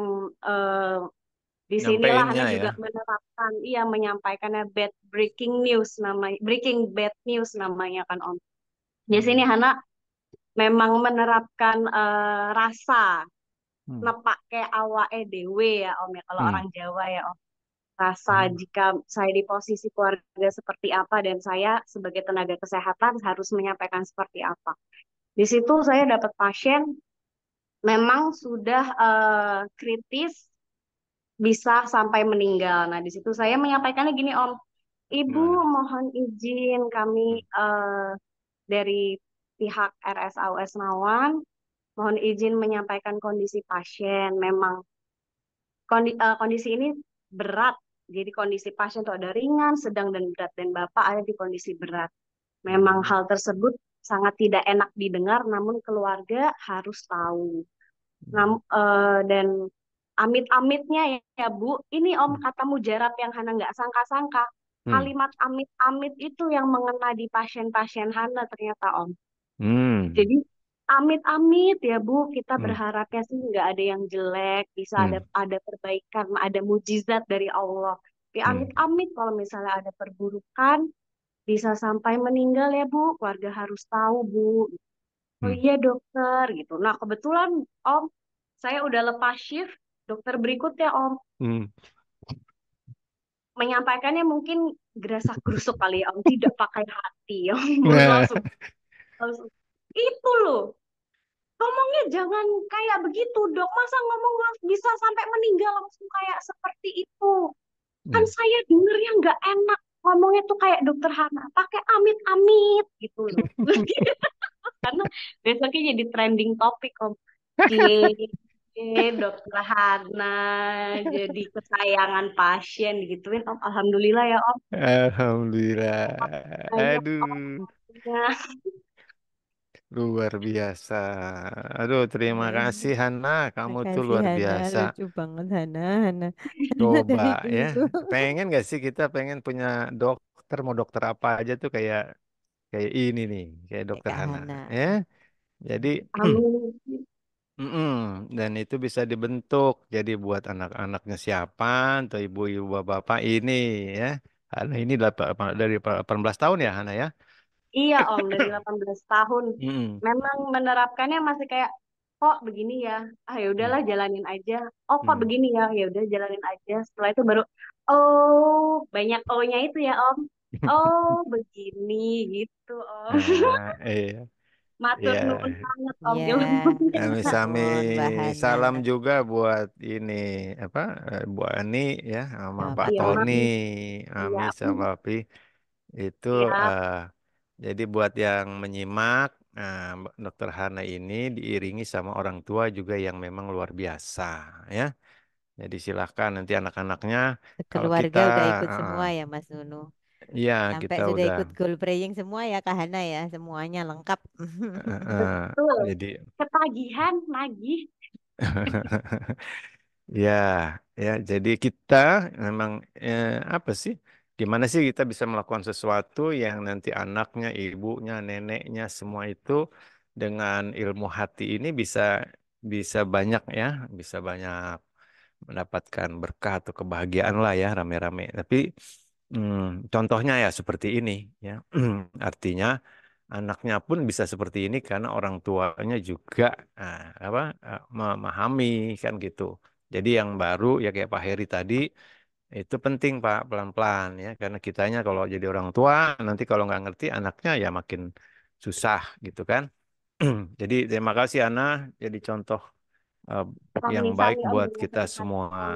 di sinilah
Nyampeinnya
Hana
ya.
juga menerapkan, iya menyampaikannya bad breaking news namanya, breaking bad news namanya kan Om. Di sini
Hmm.
Hana memang menerapkan rasa
Hmm.
nepak ke awake dewe ya Om ya kalau
Hmm.
orang Jawa ya Om. Rasa
Hmm.
jika saya di posisi keluarga seperti apa dan saya sebagai tenaga kesehatan harus menyampaikan seperti apa. Di situ saya dapat pasien memang sudah kritis bisa sampai meninggal. Nah, di situ saya menyampaikannya gini Om, Ibu
Gimana?
mohon izin kami
Hmm.
dari pihak RSAUS Nawan mohon izin menyampaikan kondisi pasien. Memang kondisi ini berat. Jadi kondisi pasien itu ada ringan, sedang, dan berat. Dan Bapak ada di kondisi berat. Memang
Hmm.
hal tersebut sangat tidak enak didengar, namun keluarga harus tahu.
Hmm.
Dan amit-amitnya ya, ya Bu, ini Om
Hmm.
kata mujarab yang Hana nggak sangka-sangka.
Hmm.
Kalimat amit-amit itu yang mengena di pasien-pasien Hana ternyata Om.
Hmm.
Jadi amit-amit ya Bu, kita
Hmm.
berharapnya sih nggak ada yang jelek, bisa
Hmm.
ada perbaikan, ada mujizat dari Allah. Tapi
Hmm.
amit-amit kalau misalnya ada perburukan, bisa sampai meninggal ya Bu, keluarga harus tahu Bu. Oh
Hmm.
iya dokter gitu. Nah kebetulan Om, saya udah lepas shift, dokter berikutnya Om
Hmm.
menyampaikannya mungkin gerasak gerusuk kali ya Om, tidak pakai hati Om,
Nah.
langsung langsung itu loh. Ngomongnya jangan kayak begitu, Dok. Masa ngomong bisa sampai meninggal langsung kayak seperti itu? Kan
Hmm.
saya dengernya nggak enak. Ngomongnya tuh kayak dokter Hana, pakai amit-amit gitu loh. Karena besoknya jadi trending topik, Om. Dokter Hana jadi kesayangan pasien gituin, Om. Alhamdulillah ya, Om.
Alhamdulillah.
Banyak
Aduh,
orangnya.
luar biasa. Aduh, terima kasih Hana. Kamu tuh
Makasih
luar
Hana,
biasa.
lucu banget Hana, Hana, Hana
Coba
dari
ya.
dulu.
Pengen gak sih kita pengen punya dokter, mau dokter apa aja tuh kayak kayak ini nih, kayak
Kayak
dokter
Kak
Hana.
Hana.
Ya, jadi
Amin.
mm-mm. Dan itu bisa dibentuk jadi buat anak-anaknya siapa atau ibu-ibu bapak ini ya. Hana ini dari 18 tahun ya Hana ya.
Iya Om, dari 18 tahun.
Mm-mm.
Memang menerapkannya masih kayak, kok begini ya? Ah ya
Mm.
udahlah jalanin aja. Oh kok
Mm.
begini ya? Ya udah jalanin aja. Setelah itu baru, oh banyak O-nya itu ya Om. Oh begini gitu Om.
Nah, iya,
Matur
iya.
nuwun banget Om
Ya,
ilmunya.
Sami
nuwun Mbak Hana.
salam juga buat ini apa Bu Ani ya sama
Sama
Pak
Pak
Iya
Tony,
Mas.
Tony.
Ami
Iya.
sama Papi itu
Iya.
eh, jadi buat yang menyimak Dokter Hana ini diiringi sama orang tua juga yang memang luar biasa ya. Jadi silahkan nanti anak-anaknya kalau kita
Keluarga udah ikut
eh,
semua ya Mas Nunu.
iya
Sampai
kita
sudah
udah
ikut goal praying semua ya Kak Hana ya. Semuanya lengkap.
Betul.
jadi
Ketagihan, nagih.
ya, ya. Jadi kita memang apa sih? Gimana sih kita bisa melakukan sesuatu yang nanti anaknya, ibunya, neneknya, semua itu dengan ilmu hati ini bisa bisa banyak ya, bisa banyak mendapatkan berkah atau kebahagiaan lah ya, rame-rame. Tapi contohnya ya seperti ini ya, artinya anaknya pun bisa seperti ini karena orang tuanya juga memahami kan gitu. Jadi yang baru ya kayak Pak Heri tadi itu penting Pak, pelan-pelan ya, karena kitanya kalau jadi orang tua nanti kalau nggak ngerti anaknya ya makin susah gitu kan. Jadi terima kasih Ana, jadi contoh eh, yang baik
Sama-sama, Om,
buat
terima
kita semua.
kasih.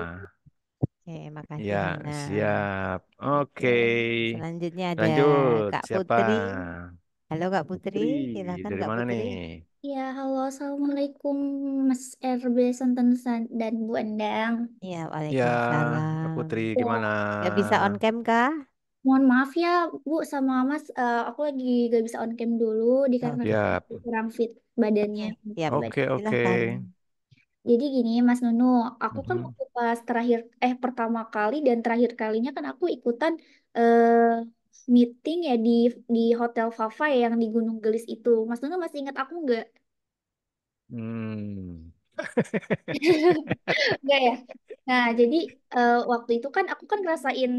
Oke, makasih
Ya,
Hana.
siap.
Oke,
Oke.
selanjutnya ada
Lanjut,
Kak
siapa?
Putri. Halo Kak Putri,
Putri,
silakan
dari
Kak
mana
Putri.
nih?
Ya, halo, Assalamualaikum Mas RB Santan dan Bu Endang.
Iya,
Ya, Kak
Waalaikumsalam.
Putri
Ya,
gimana?
Gak bisa on cam kah?
mohon maaf ya Bu sama Mas, aku lagi gak bisa on cam dulu dikarenakan
Oke,
Siap.
aku kurang fit badannya.
siap.
Oke, oke.
Silahkan.
Jadi gini Mas Nunu, aku kan
Mhm.
waktu pas pertama kali dan terakhir kalinya kan aku ikutan meeting ya di Hotel Fafa yang di Gunung Gelis itu. Mas Nunu masih ingat aku nggak?
Hmm.
Enggak ya. Nah, jadi waktu itu kan aku kan ngerasain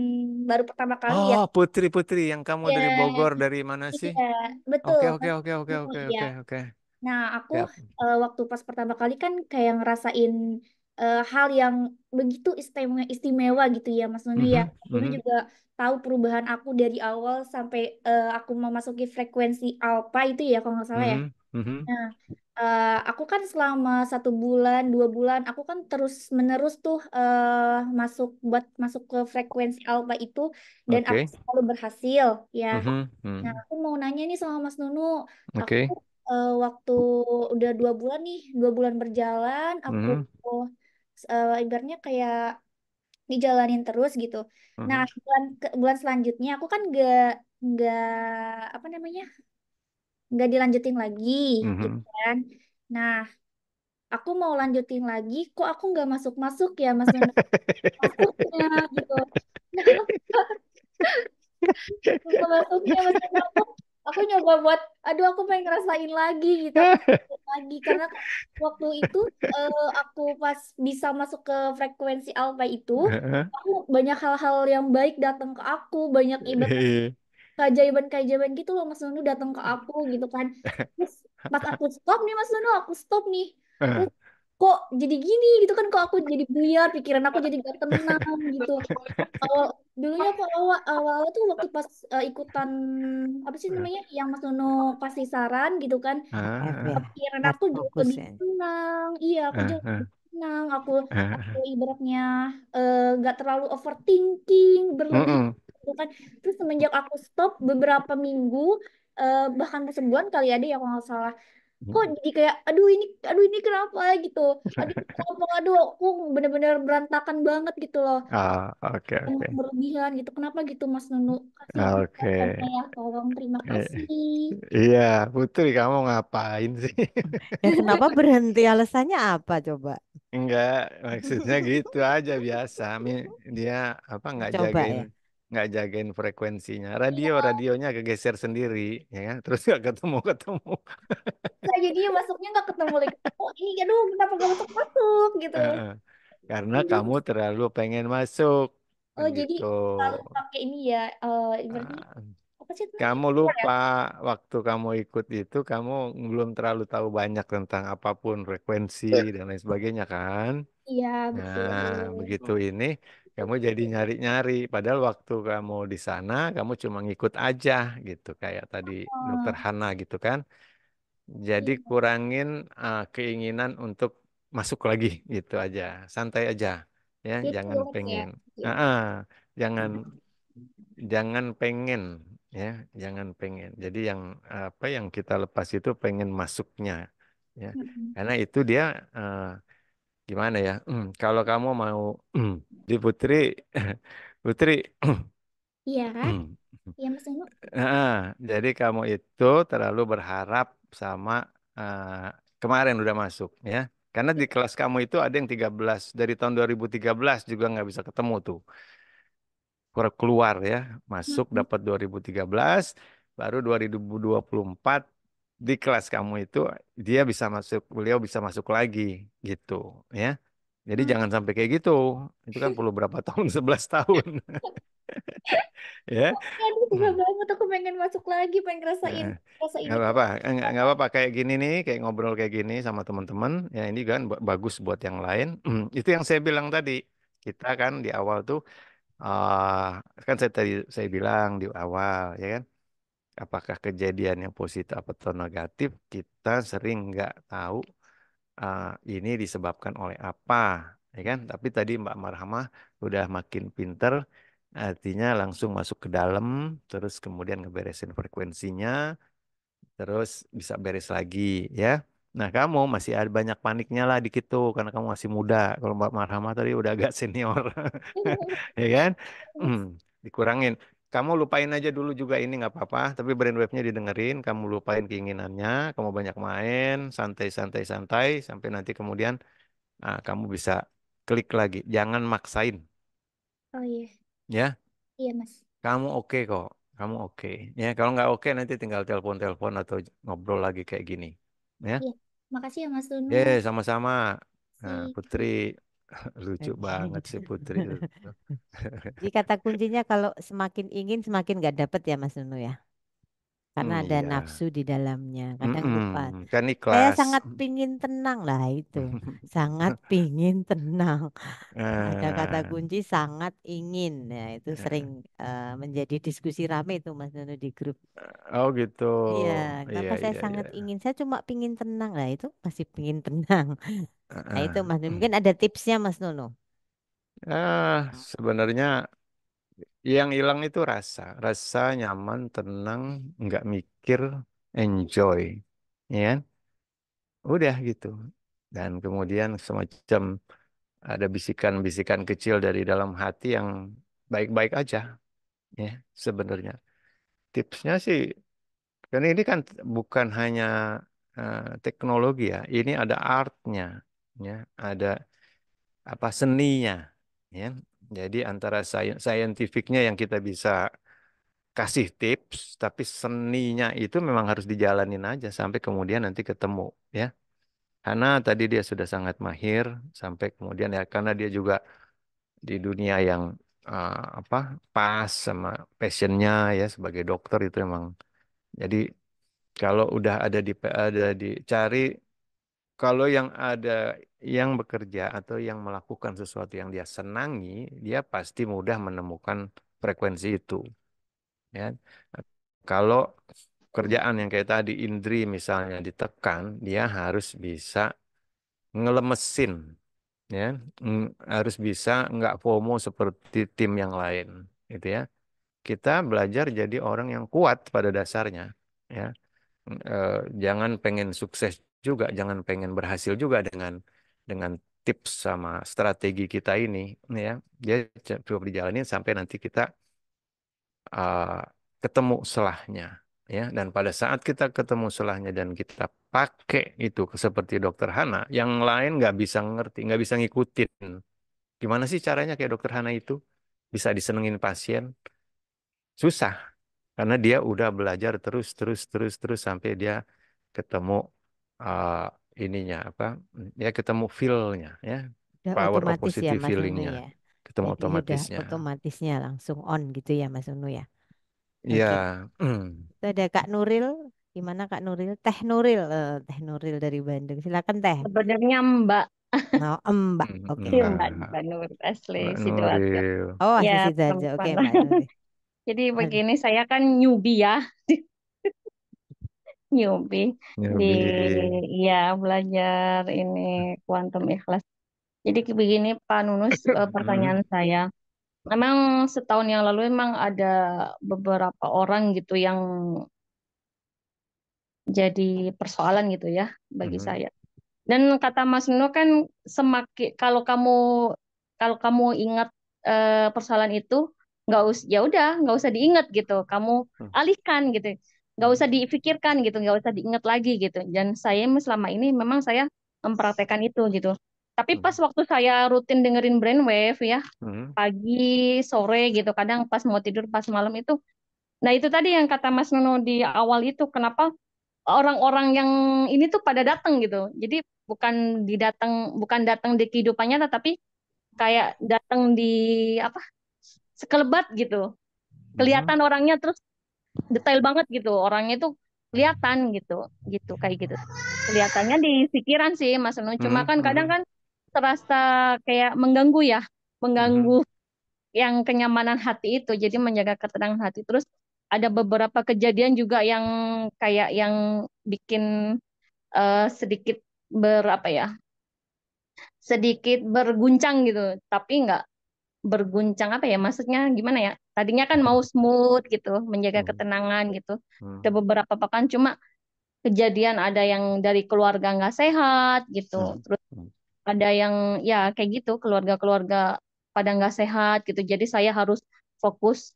baru pertama kali ya.
Oh, Putri, Putri, yang kamu dari
Ya,
Bogor, dari mana sih?
iya, betul.
Oke, oke,
Mas.
oke, oke, oke,
Iya.
oke, oke.
Nah, aku
Siap.
waktu pas pertama kali kan kayak ngerasain hal yang begitu istimewa, istimewa gitu ya, Mas Nunu ya.
Mhm,
Mas Nunu
mhm,
juga tahu perubahan aku dari awal sampai aku memasuki frekuensi alpha itu ya, kalau nggak salah ya.
mhm, mhm,
Nah, aku kan selama 1 bulan, 2 bulan, aku kan terus menerus tuh masuk ke frekuensi alpha itu dan aku
oke.
selalu berhasil ya.
Mhm,
Nah,
mhm.
aku mau nanya nih sama Mas Nunu, aku
Oke.
waktu udah 2 bulan nih, 2 bulan berjalan, aku
Mhm,
ibaratnya kayak dijalanin terus gitu. Nah,
mhm,
bulan selanjutnya aku kan nggak apa namanya nggak dilanjutin lagi gitu
mhm.
kan. Nah, aku mau lanjutin lagi, kok aku nggak masuk-masuk ya Mas Nunu masuknya gitu. Nggak masuknya Mas Nunu aku nyoba buat, aduh aku pengen ngerasain lagi gitu, aku ngerasain lagi karena kan waktu itu aku pas bisa masuk ke frekuensi alpha itu,
Heeh.
aku banyak hal-hal yang baik datang ke aku, banyak ibarat
Iya.
keajaiban-keajaiban gitu loh Mas Nunu datang ke aku gitu kan. Terus pas aku stop nih Mas Nunu, aku stop nih. Terus kok jadi gini gitu kan, kok aku jadi buyar, pikiran aku jadi gak tenang gitu. Awal dulunya aku awal tuh waktu pas ikutan apa sih namanya yang Mas Nunu kasih saran gitu kan,
HF
Ah,
ya.
pikiran
Head
aku jauh
focus
lebih
ya.
tenang. Iya, aku
ah,
jauh
ah,
lebih tenang. Aku
ah.
ibaratnya gak terlalu overthinking, berlebih
Mm-mm.
gitu kan. Terus semenjak aku stop beberapa minggu, bahkan sebulan kali ada ya kalau nggak salah, kok jadi kayak aduh ini kenapa gitu, aduh ini kenapa, aduh aku bener-bener berantakan banget gitu loh,
Ah, oke,
yang
oke.
berlebihan gitu. Kenapa gitu Mas Nunu? Kasih
Oke.
penjelasannya ya, tolong. Terima
Eh,
kasih.
iya, Putri, kamu ngapain sih?
Ya kenapa berhenti? Alasannya apa coba?
Enggak, maksudnya gitu aja biasa. Dia apa
Mencoba ya.
nggak jagain frekuensinya.
Iya,
Radionya kegeser sendiri, ya kan? Terus nggak ketemu.
saya jadinya masuknya nggak ketemu lagi. Oh ini aduh kenapa nggak masuk masuk gitu.
Heeh. Karena kamu
Aduh.
terlalu pengen masuk,
Oh jadi
begitu.
harus pakai ini ya, ibaratnya
Ah,
apa sih namanya?
kamu
Ya?
lupa waktu kamu ikut itu, kamu belum terlalu tahu banyak tentang apapun frekuensi dan lain sebagainya kan?
Iya betul.
Nah, begitu ini kamu jadi nyari-nyari. Padahal waktu kamu di sana, kamu cuma ngikut aja gitu, kayak tadi Dokter
Oh,
Hana gitu kan. Jadi
iya.
kurangin keinginan untuk masuk lagi gitu aja, santai aja, ya,
Itu
jangan
banget ya.
pengen,
Iya.
ah, ah, jangan jangan pengen, ya, jangan pengen. Jadi yang apa yang kita lepas itu pengen masuknya, ya,
Mm-mm.
karena itu dia eh, gimana ya? Kalau kamu mau di Putri, Putri,
Iya, iya Mas Nunu.
nah, jadi kamu itu terlalu berharap sama eh, kemarin udah masuk, ya. Karena di kelas kamu itu ada yang 13 dari tahun 2013 juga nggak bisa ketemu tuh. Keluar ya, masuk
Mm-mm.
dapat 2013, baru 2024 di kelas kamu itu dia bisa masuk, beliau bisa masuk lagi gitu, ya. Jadi jangan sampai kayak gitu. Itu kan perlu berapa tahun? 11 tahun. Ya.
Aduh, susah
Hmm.
banget. Aku pengen masuk lagi, pengen ngerasain, ngerasain
Nggak
itu.
apa-apa, nggak apa-apa kayak gini nih, kayak ngobrol kayak gini sama teman-teman. Ya ini kan bagus buat yang lain. Itu yang saya bilang tadi. Kita kan di awal tuh, kan saya bilang di awal, ya kan. Apakah kejadian yang positif atau negatif, kita sering nggak tahu ini disebabkan oleh apa, ya kan? Tapi tadi Mbak Marhamah udah makin pinter, artinya langsung masuk ke dalam, terus kemudian ngeberesin frekuensinya, terus bisa beres lagi, ya. Nah, kamu masih ada banyak paniknya lah dikit tuh, karena kamu masih muda. Kalau Mbak Marhamah tadi udah agak senior, ya kan? Hmm, dikurangin. Kamu lupain aja dulu juga ini nggak apa-apa, tapi brainwave-nya didengerin, kamu lupain keinginannya, kamu banyak main, santai-santai santai, sampai nanti kemudian kamu bisa klik lagi. Jangan maksain,
Oh iya,
ya.
iya Mas.
Kamu oke kok, kamu oke. Ya, kalau nggak oke nanti tinggal telepon-telepon atau ngobrol lagi kayak gini. Ya,
Iya, makasih ya Mas Dono.
sama-sama. Nah,
Si.
Putri, lucu banget sih Putri itu.
Jadi kata kuncinya kalau semakin ingin semakin nggak dapet ya Mas Nunu ya. Karena ada
Iya.
nafsu di dalamnya. Kadang lupa.
Mm-mm. Kan
Saya
ikhlas.
sangat pingin tenang lah itu. Sangat pingin tenang. Ada kata
Eh,
kunci sangat ingin. Ya, itu sering
eh.
menjadi diskusi rame itu Mas Nunu di grup.
Oh gitu.
Iya,
Iya,
kenapa saya
iya, iya.
sangat ingin? Saya cuma pingin tenang lah itu masih pingin tenang. Nah itu
Heeh.
Mas Nunu. Mungkin ada tipsnya Mas Nunu.
Sebenarnya yang hilang itu rasa. Rasa nyaman, tenang, nggak mikir, enjoy. Ya kan? Udah gitu. Dan kemudian semacam ada bisikan-bisikan kecil dari dalam hati yang baik-baik aja. Ya, sebenarnya. Tipsnya sih, karena ini kan bukan hanya teknologi ya. Ini ada artnya. Ya, ada apa seninya. Ya. Jadi antara scientificnya yang kita bisa kasih tips, tapi seninya itu memang harus dijalanin aja sampai kemudian nanti ketemu, ya. Karena tadi dia sudah sangat mahir sampai kemudian ya karena dia juga di dunia yang apa pas sama passionnya ya sebagai dokter itu emang. Jadi kalau udah ada dicari kalau yang ada yang bekerja atau yang melakukan sesuatu yang dia senangi, dia pasti mudah menemukan frekuensi itu, ya. Kalau kerjaan yang kayak tadi Indri misalnya ditekan, dia harus bisa ngelemesin, ya. Harus bisa nggak FOMO seperti tim yang lain, gitu ya. Kita belajar jadi orang yang kuat pada dasarnya, ya. Eh, jangan pengen sukses juga, jangan pengen berhasil juga dengan tips sama strategi kita ini, ya. Dia coba dijalanin sampai nanti kita uh, ketemu selahnya, ya. Dan pada saat kita ketemu selahnya dan kita pakai itu seperti Dokter Hana, yang lain nggak bisa ngerti, nggak bisa ngikutin. Gimana sih caranya kayak Dokter Hana itu bisa disenengin pasien? Susah, karena dia udah belajar terus terus terus terus sampai dia ketemu uh, ininya apa? Ya ketemu feel-nya, ya,
Udah
power of
otomatis ya
positive
Mas Nunu
feeling-nya,
ya.
ketemu
Jadi sudah
otomatisnya.
otomatisnya langsung on gitu ya Mas Nunu ya. Oke.
Ya,
Itu ada Kak Nuril. Gimana Kak Nuril? Teh Nuril. Teh Nuril dari Bandung. Silakan Teh.
Sebenarnya Mbak,
Oh, Mbak. Oke,
si
Mbak.
Mbak
Mbak,
Nur Asli
Mbak
Sidoarjo.
Nuril.
Oh,
Ya,
asli Sidoarjo. Oke,
perempuan.
Mbak Nuril.
Jadi begini, saya kan newbie ya, newbie di
Nyobi.
ya belajar ini kuantum ikhlas. Jadi begini Pak Nunus,
Hmm,
pertanyaan saya. Memang setahun yang lalu memang ada beberapa orang gitu yang jadi persoalan gitu ya bagi
hmm,
saya. Dan kata Mas Nuno kan semakin kalau kamu ingat persoalan itu ya udah nggak usah diingat gitu, kamu alihkan gitu, nggak usah dipikirkan gitu, nggak usah diingat lagi gitu. Dan saya selama ini memang saya mempraktekkan itu gitu. Tapi pas
hmm,
waktu saya rutin dengerin brainwave ya
hmm,
pagi sore gitu, kadang pas mau tidur pas malam itu, nah itu tadi yang kata Mas Nuno di awal itu, kenapa
orang-orang yang ini tuh pada datang gitu. Jadi bukan datang di kehidupannya, tetapi kayak datang di apa sekelebat gitu. Kelihatan orangnya terus detail banget gitu. Orangnya tuh kelihatan gitu kayak gitu. Kelihatannya di pikiran sih Mas Anu. Cuma kan kadang kan terasa kayak mengganggu ya, mengganggu yang kenyamanan hati itu. Jadi menjaga ketenangan hati. Terus ada beberapa kejadian juga yang kayak yang bikin sedikit berapa ya, sedikit berguncang gitu. Tapi nggak berguncang apa ya, maksudnya gimana ya? Tadinya kan mau smooth gitu, menjaga ketenangan gitu. Ada beberapa pekan cuma kejadian ada yang dari keluarga nggak sehat gitu. Terus ada yang ya kayak gitu keluarga-keluarga pada nggak sehat gitu. Jadi saya harus fokus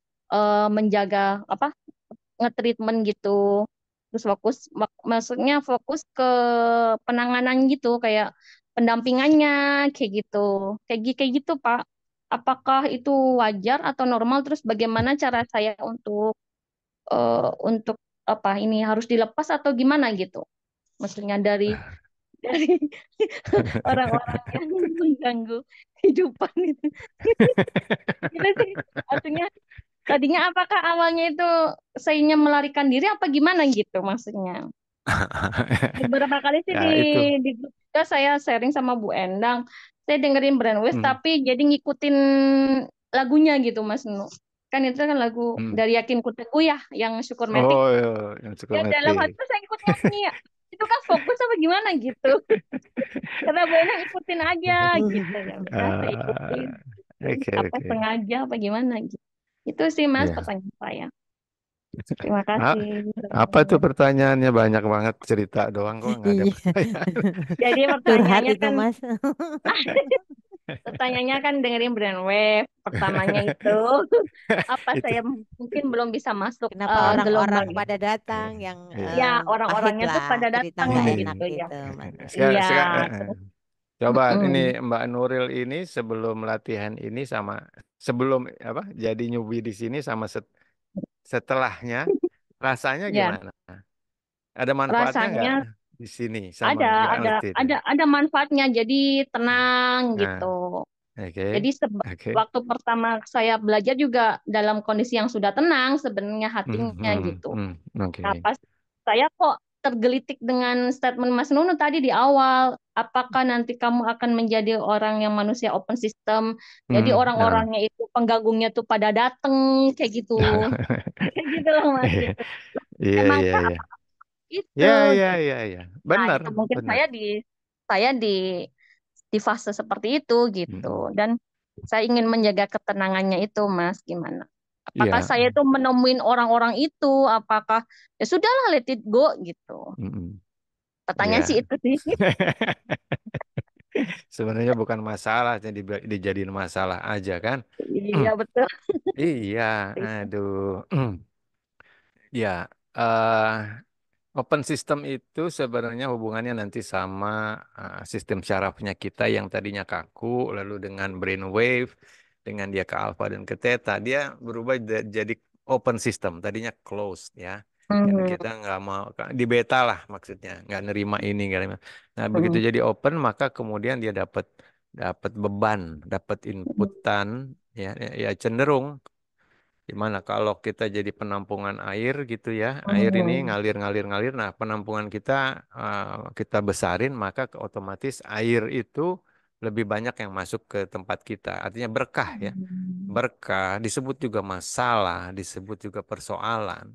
menjaga apa ngetreatment gitu. Terus maksudnya fokus ke penanganan gitu kayak pendampingannya kayak gitu. Kayak gitu Pak. Apakah itu wajar atau normal? Terus bagaimana cara saya untuk apa ini harus dilepas atau gimana gitu? Maksudnya dari orang-orang yang mengganggu kehidupan itu. Gitu sih. Artinya tadinya apakah awalnya itu sayanya melarikan diri apa gimana gitu maksudnya. Beberapa kali sih
Ya itu.
di grup juga saya sharing sama Bu Endang. Saya dengerin Brainwaves tapi jadi ngikutin lagunya gitu Mas Nu. Kan itu kan lagu dari Yakin Ku Teguh ya yang Syukur Matic.
Oh, yang
Ya
cukup
dalam
mati.
hati saya ikut nyanyi ya. Itu kan fokus apa gimana gitu. Karena Bu Endang ikutin aja gitu ya. Udah saya ikutin.
Oke,
Apa
oke.
sengaja apa gimana gitu. Itu sih Mas
Ya.
pertanyaan saya. Terima
Ah,
kasih.
apa tuh pertanyaannya? Banyak banget cerita doang kok nggak ada
Iya.
pertanyaan.
Jadi
Curhat
pertanyaannya
itu
kan
Mas.
pertanyaannya kan dengerin Brainwave. Pertamanya itu apa
Itu.
saya mungkin belum bisa masuk
Kenapa orang-orang
gelombang
pada datang yang
Iya.
ya
pahit
orang-orangnya tuh
lah,
pada
cerita
datang
nggak
Ini
enak
gitu ya.
gitu Mas.
Iya.
Coba ini
Mm-mm.
Mbak Nuril ini sebelum latihan ini sama sebelum apa jadi newbie di sini sama setelahnya rasanya
Ya,
gimana? Ada manfaatnya nggak
rasanya
di sini sama
ada
nggak
ada
ngerti itu?
ada manfaatnya. Jadi tenang gitu.
Nah, oke,
Jadi
oke.
waktu pertama saya belajar juga dalam kondisi yang sudah tenang sebenarnya
Hmm,
hatinya
hmm,
gitu.
oke.
Nah, pas saya kok tergelitik dengan statement Mas Nunu tadi di awal, apakah nanti kamu akan menjadi orang yang manusia open system? Jadi
Nah.
orang-orangnya itu penggabungnya tuh pada dateng kayak gitu. Kayak gitu loh Mas
Iya,
gitu.
iya, iya,
Emangkah
iya.
apa itu
Ya, ya,
gitu.
ya, ya.
Nah,
Benar,
itu mungkin
benar.
saya di fase seperti itu gitu.
Mm.
Dan saya ingin menjaga ketenangannya itu, Mas. Gimana? Apakah
Iya.
saya itu menemuin orang-orang itu? Apakah ya sudahlah let it go gitu.
Mm-mm.
Pertanyaan sih
Iya.
itu sih.
Sebenarnya bukan masalah, jadi dijadiin masalah aja kan?
Iya betul.
Iya, aduh. Ya, open system itu sebenarnya hubungannya nanti sama sistem syarafnya kita yang tadinya kaku, lalu dengan brainwave, dengan dia ke alpha dan ke theta, dia berubah jadi open system, tadinya closed ya. Karena
Hmm.
kita nggak mau di beta lah maksudnya, nggak nerima ini, nggak nerima. Nah, begitu
Hmm.
jadi open, maka kemudian dia dapat dapat beban, dapat inputan, ya, ya cenderung. Gimana kalau kita jadi penampungan air gitu ya, air ini
Hmm.
ngalir ngalir ngalir. Nah, penampungan kita kita besarin, maka otomatis air itu lebih banyak yang masuk ke tempat kita. Artinya berkah ya, berkah disebut juga masalah, disebut juga persoalan.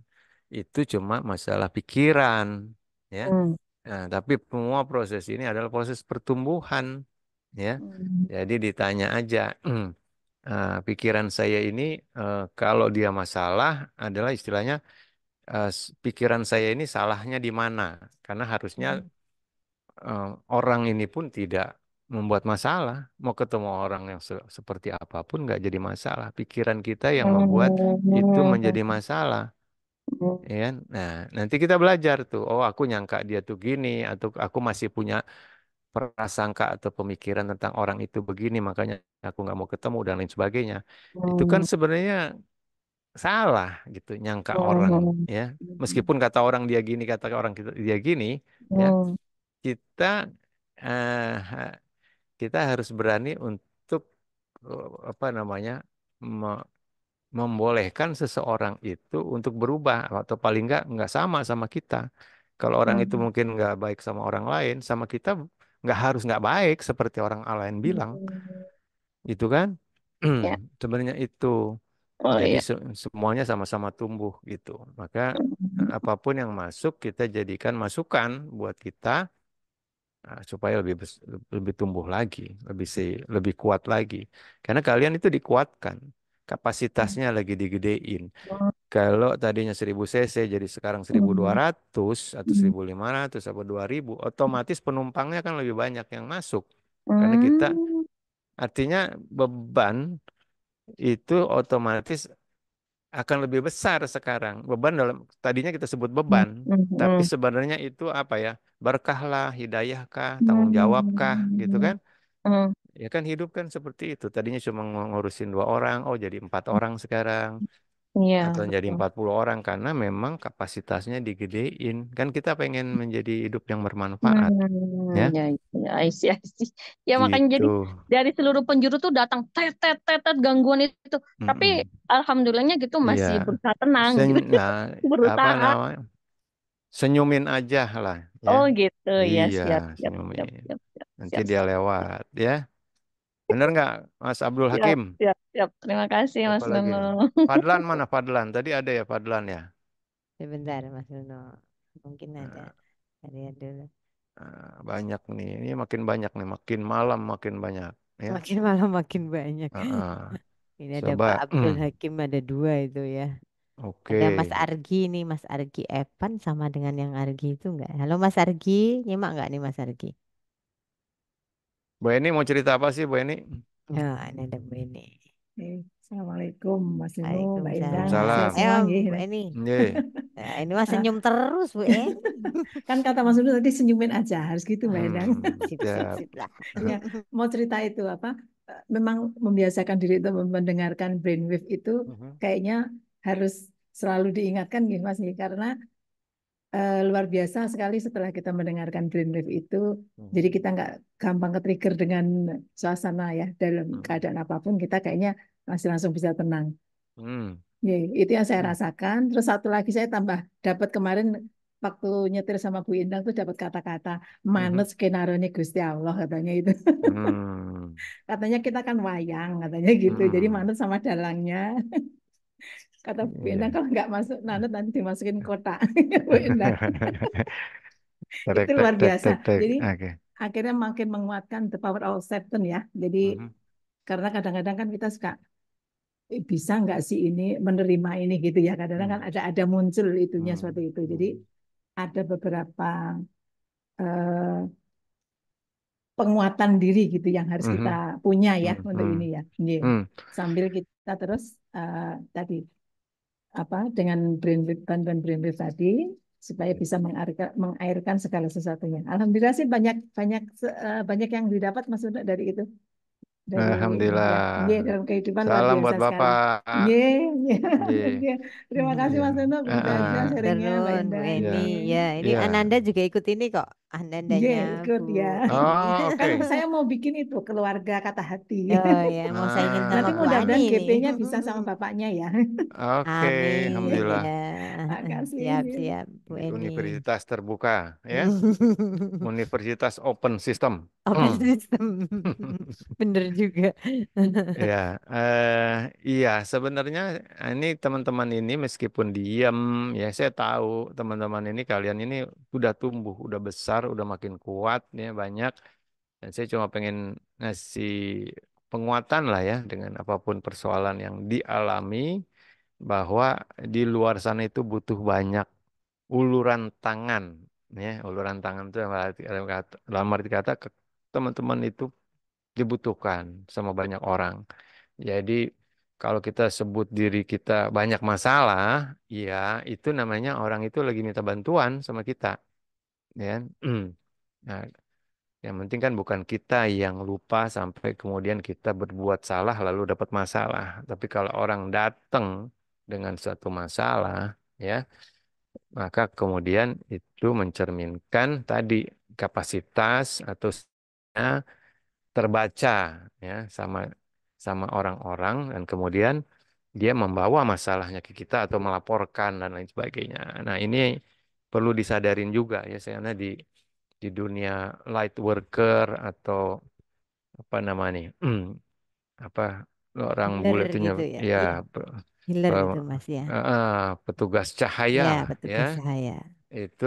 Itu cuma masalah pikiran ya.
Hmm.
Nah, tapi semua proses ini adalah proses pertumbuhan ya.
Hmm.
Jadi ditanya aja. Pikiran saya ini kalau dia masalah adalah istilahnya pikiran saya ini salahnya di mana? Karena harusnya orang ini pun tidak membuat masalah. Mau ketemu orang yang seperti apapun nggak jadi masalah. Pikiran kita yang membuat itu menjadi masalah. Ya kan? Nah, nanti kita belajar tuh. Oh, aku nyangka dia tuh gini, atau aku masih punya prasangka atau pemikiran tentang orang itu begini, makanya aku nggak mau ketemu dan lain sebagainya. Itu kan
Hmm.
sebenarnya salah gitu nyangka orang
Hmm.
ya. Meskipun kata orang dia gini, kata orang dia gini, ya
Hmm.
kita eh, kita harus berani untuk apa namanya me- membolehkan seseorang itu untuk berubah atau paling nggak sama sama kita. Kalau orang itu
Hmm.
mungkin nggak baik sama orang lain, sama kita nggak baik seperti orang lain bilang, gitu kan?
Ya.
Sebenarnya itu.
Oh
Jadi
iya.
semuanya sama-sama tumbuh gitu. Maka apapun yang masuk kita jadikan masukan buat kita supaya lebih tumbuh lagi, lebih kuat lagi. Karena kalian itu dikuatkan, kapasitasnya lagi digedein. Kalau tadinya 1000 cc jadi sekarang 1200 atau 1500 atau 2000, otomatis penumpangnya kan lebih banyak yang masuk. Karena kita
Hmm.
artinya beban itu otomatis akan lebih besar sekarang. Beban dalam tadinya kita sebut beban, tapi
Hmm.
sebenarnya itu apa ya? Berkahlah, hidayahkah, tanggung jawabkah, gitu
Hmm.
kan?
Hmm.
Ya kan hidup kan seperti itu. Tadinya cuma ngurusin 2 orang, oh jadi 4 orang sekarang,
Iya,
atau jadi
betul.
40 orang karena memang kapasitasnya digedein. Kan kita pengen menjadi hidup yang bermanfaat, ya.
Ya, ya, I see. Ya makanya
Gitu.
jadi dari seluruh penjuru tuh datang tet gangguan itu. Tapi
Mm-mm.
alhamdulillahnya gitu
Iya.
masih berusaha tenang gitu.
Nah, apa
Berusaha.
namanya? Senyumin aja lah, ya.
Oh gitu ya,
Iya,
siap, siap, siap,
senyumin.
siap, siap,
Nanti
siap,
dia
siap,
lewat, ya. Bener nggak, Mas Abdul
siap,
Hakim?
siap, siap. Terima kasih
Siapa
Mas
lagi
Nono.
nih? Fadlan mana Fadlan? Tadi ada ya Fadlan ya?
Sebentar Mas Nuno. Mungkin ada.
Nah,
Lihat dulu.
banyak nih. Ini makin banyak nih. Makin malam makin banyak. Ya.
Makin malam makin banyak.
Ah,
Ini ada Pak
coba.
Abdul Hakim, ada dua itu ya. Ada Mas
Oke.
Argi nih, Mas Argi Evan sama dengan yang Argi itu enggak? Halo Mas Argi, nyimak enggak nih Mas Argi?
Bu Eni mau cerita apa sih Bu Eni?
Nah, ini ada Bu ini.
Assalamualaikum Mas Nunu, Mbak Endang,
Waalaikumsalam.
sehat
Waalaikumsalam.
Ayo
semua nggih.
Bu Eni.
Ye.
Nah, ini mah
Ah,
senyum terus Bu En.
kan kata Mas Nunu tadi senyumin aja, harus gitu Mbak Endang.
Sip sip
Siap.
sip lah.
Ya, mau cerita itu apa? Memang membiasakan diri itu mendengarkan brainwave itu
Mhm.
kayaknya harus selalu diingatkan gitu Mas nih, karena luar biasa sekali setelah kita mendengarkan brainwave itu. Jadi kita nggak gampang ke-trigger dengan suasana ya, dalam keadaan apapun kita kayaknya masih langsung bisa tenang.
Hmm.
Ya, itu yang saya
Hmm.
rasakan. Terus satu lagi saya tambah dapat kemarin waktu nyetir sama Bu Indang tuh dapat kata-kata manut
Mhm.
skenario nih Gusti Allah katanya itu.
Hmm.
Katanya kita kan wayang katanya gitu. Jadi
Hmm.
manut sama dalangnya. Kata Bu Indang
Iya.
kalau nggak masuk nanut nanti dimasukin kotak. Bu Indang.
Tek
Itu
tek
luar
tek
biasa.
tek tek.
Jadi
Oke.
akhirnya makin menguatkan the power of seven ya. Jadi
Mhm.
karena kadang-kadang kan kita suka bisa nggak sih ini menerima ini gitu ya. Kadang-kadang kan
Hmm.
ada muncul itunya
Hmm.
seperti itu. Jadi
Hmm.
ada beberapa eh, penguatan diri gitu yang harus kita
Mhm.
punya ya
Hmm.
untuk
Hmm.
ini ya. Nggih.
Hmm.
Sambil kita terus tadi apa dengan bantuan brainwave tadi supaya bisa mengairkan segala sesuatunya. Alhamdulillah sih banyak banyak banyak yang didapat Mas Uda dari itu. Dari ya,
Alhamdulillah.
dalam kehidupan luar
Salam
biasa
buat
sekali.
Bapak.
Ye,
Ye.
terima kasih
Ya.
Mas Uno,
Ah,
bisa aja
ah.
sharingnya Mbak
Turun Bu
Indah.
Eni.
Ya.
Ya, ini
Ya.
Ananda juga ikut ini kok.
Ye,
Anandanya
ikut
Bu
ya.
Eni.
Oh,
Kan
oke.
saya mau bikin itu keluarga kata hati.
Oh ya, mau saingin sama
Nanti
Bu
Ah,
Ani
mudah-mudahan
ini.
GP-nya bisa sama bapaknya ya.
oke.
Amin
Alhamdulillah.
ya.
Makasih.
Siap siap Bu
Di
Eni.
universitas terbuka, ya. Universitas open system.
Open system. Bener juga.
Ya, iya sebenarnya ini teman-teman ini meskipun diam, ya saya tahu teman-teman ini kalian ini udah tumbuh, udah besar, udah makin kuat, ya banyak. Dan saya cuma pengen ngasih penguatan lah ya dengan apapun persoalan yang dialami, bahwa di luar sana itu butuh banyak uluran tangan, ya uluran tangan itu dalam arti kata teman-teman itu dibutuhkan sama banyak orang. Jadi kalau kita sebut diri kita banyak masalah, ya itu namanya orang itu lagi minta bantuan sama kita, ya. Nah, yang penting kan bukan kita yang lupa sampai kemudian kita berbuat salah lalu dapat masalah. Tapi kalau orang datang dengan suatu masalah, ya, maka kemudian itu mencerminkan tadi kapasitas atau terbaca, ya, sama sama orang-orang, dan kemudian dia membawa masalahnya ke kita atau melaporkan dan lain sebagainya. Nah, ini perlu disadarin juga ya, saya di dunia light worker atau apa namanya, apa orang
Healer
bule itu
gitu ya.
ya
Iya, healer itu
pe-
Mas ya.
petugas cahaya
Ya,
ya,
petugas cahaya.
itu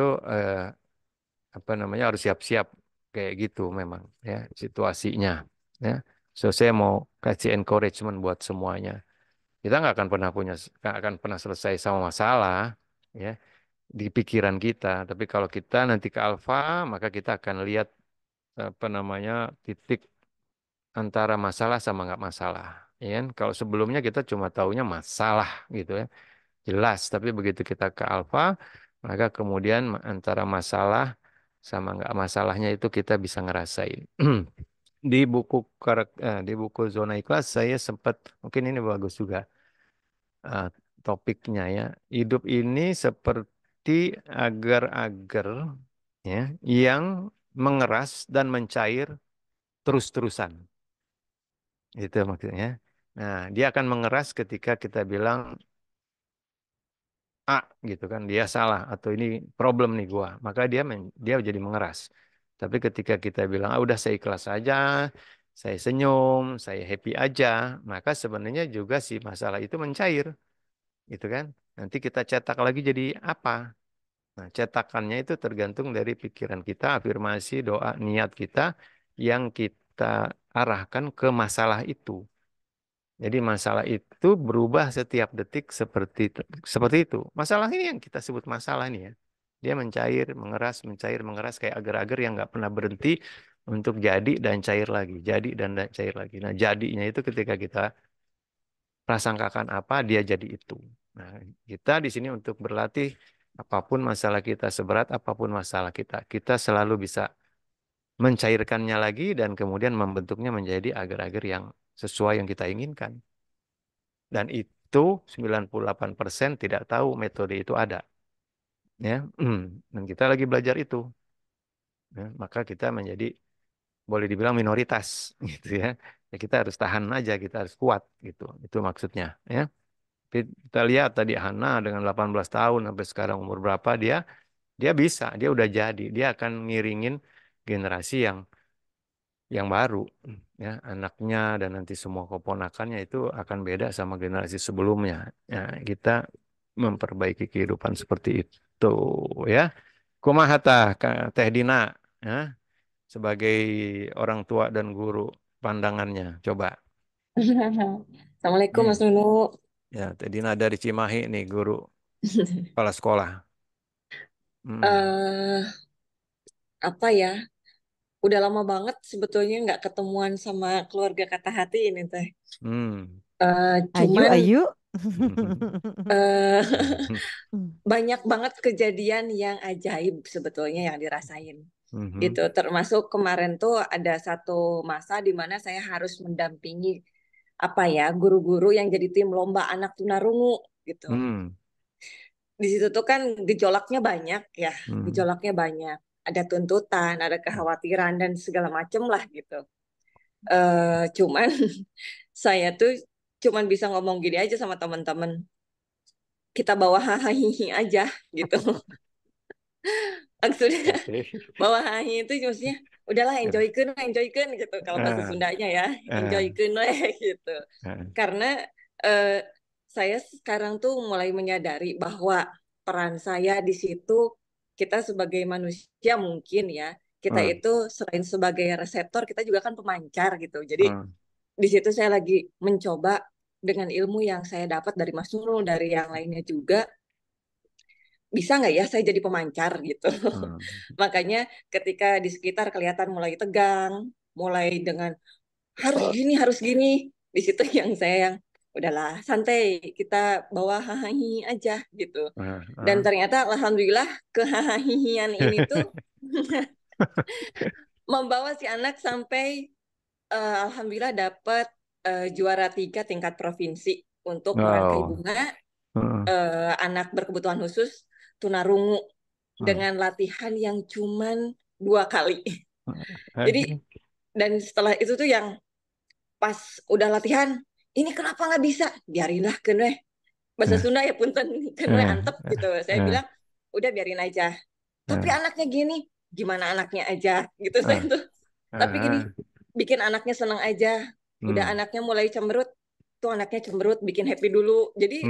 apa namanya harus siap-siap kayak gitu memang ya situasinya ya. So saya mau kasih encouragement buat semuanya. Kita nggak akan pernah selesai sama masalah ya di pikiran kita. Tapi kalau kita nanti ke alfa, maka kita akan lihat apa namanya titik antara masalah sama nggak masalah. Ya kan? Kalau sebelumnya kita cuma taunya masalah gitu ya, jelas. Tapi begitu kita ke alfa, maka kemudian antara masalah sama nggak masalahnya itu kita bisa ngerasain. Di di buku Zona Ikhlas saya sempat, mungkin ini bagus juga eh, topiknya ya. Hidup ini seperti agar-agar ya yang mengeras dan mencair terus-terusan. Itu maksudnya. Nah, dia akan mengeras ketika kita bilang A gitu kan, dia salah atau ini problem nih gua, maka dia jadi mengeras. Tapi ketika kita bilang ah udah saya ikhlas aja, saya senyum, saya happy aja, maka sebenarnya juga si masalah itu mencair, gitu kan. Nanti kita cetak lagi jadi apa? Nah, cetakannya itu tergantung dari pikiran kita, afirmasi, doa, niat kita yang kita arahkan ke masalah itu. Jadi masalah itu berubah setiap detik seperti itu. Masalah ini yang kita sebut masalah ini ya. Dia mencair, mengeras kayak agar-agar yang nggak pernah berhenti untuk jadi dan cair lagi, jadi dan cair lagi. Nah, jadinya itu ketika kita prasangkakan apa, dia jadi itu. Nah, kita di sini untuk berlatih apapun masalah kita, seberat apapun masalah kita selalu bisa mencairkannya lagi dan kemudian membentuknya menjadi agar-agar yang sesuai yang kita inginkan. Dan itu 98% tidak tahu metode itu ada. Ya, dan kita lagi belajar itu. Ya, maka kita menjadi boleh dibilang minoritas gitu ya. Ya kita harus tahan aja, kita harus kuat gitu. Itu maksudnya ya. Tapi kita lihat tadi Hana dengan 18 tahun sampai sekarang umur berapa dia bisa, dia udah jadi, dia akan ngiringin generasi yang baru ya, anaknya dan nanti semua keponakannya itu akan beda sama generasi sebelumnya. Ya, kita memperbaiki kehidupan seperti itu ya. Kumaha tah Teh Dina ya, sebagai orang tua dan guru pandangannya coba.
Assalamualaikum Mas
Hmm.
Nunu.
Ya, Teh Dina dari Cimahi nih guru kepala sekolah.
eh apa ya? Udah lama banget sebetulnya nggak ketemuan sama keluarga Kata Hati ini teh.
Hmm.
Ayu,
Cuman
ayu.
eh banyak banget kejadian yang ajaib sebetulnya yang dirasain. Gitu. Termasuk kemarin tuh ada satu masa di mana saya harus mendampingi apa ya guru-guru yang jadi tim lomba anak tunarungu gitu. Di situ tuh kan gejolaknya banyak ya, gejolaknya banyak. Ada tuntutan, ada kekhawatiran dan segala macem lah gitu. Cuman saya tuh cuman bisa ngomong gini aja sama teman-teman. Kita bawa hahaha aja gitu. Maksudnya bawa hahaha itu maksudnya udahlah enjoykan gitu kalau bahasa Sundanya ya, enjoykan lah gitu. Karena eh, saya sekarang tuh mulai menyadari bahwa peran saya di situ kita sebagai manusia mungkin ya kita itu selain sebagai reseptor kita juga kan pemancar gitu. Jadi di situ saya lagi mencoba dengan ilmu yang saya dapat dari Mas Nurul dari yang lainnya juga bisa nggak ya saya jadi pemancar gitu. Makanya ketika di sekitar kelihatan mulai tegang, mulai dengan harus gini, di situ yang saya yang udahlah santai kita bawa hahaha aja gitu. Dan ternyata alhamdulillah kehahahian ini tuh membawa si anak sampai alhamdulillah dapat juara 3 tingkat provinsi untuk merangkai bunga anak berkebutuhan khusus tunarungu dengan latihan yang cuman 2 kali. Jadi dan setelah itu tuh yang pas udah latihan, ini kenapa nggak bisa? Biarinlah kan weh. Bahasa Sunda ya punten kan weh antep gitu. Saya bilang udah biarin aja. Tapi anaknya gini, gimana anaknya aja gitu saya tuh. Tapi gini, bikin anaknya senang aja. Udah anaknya mulai cemberut, tuh anaknya cemberut, bikin happy dulu. Jadi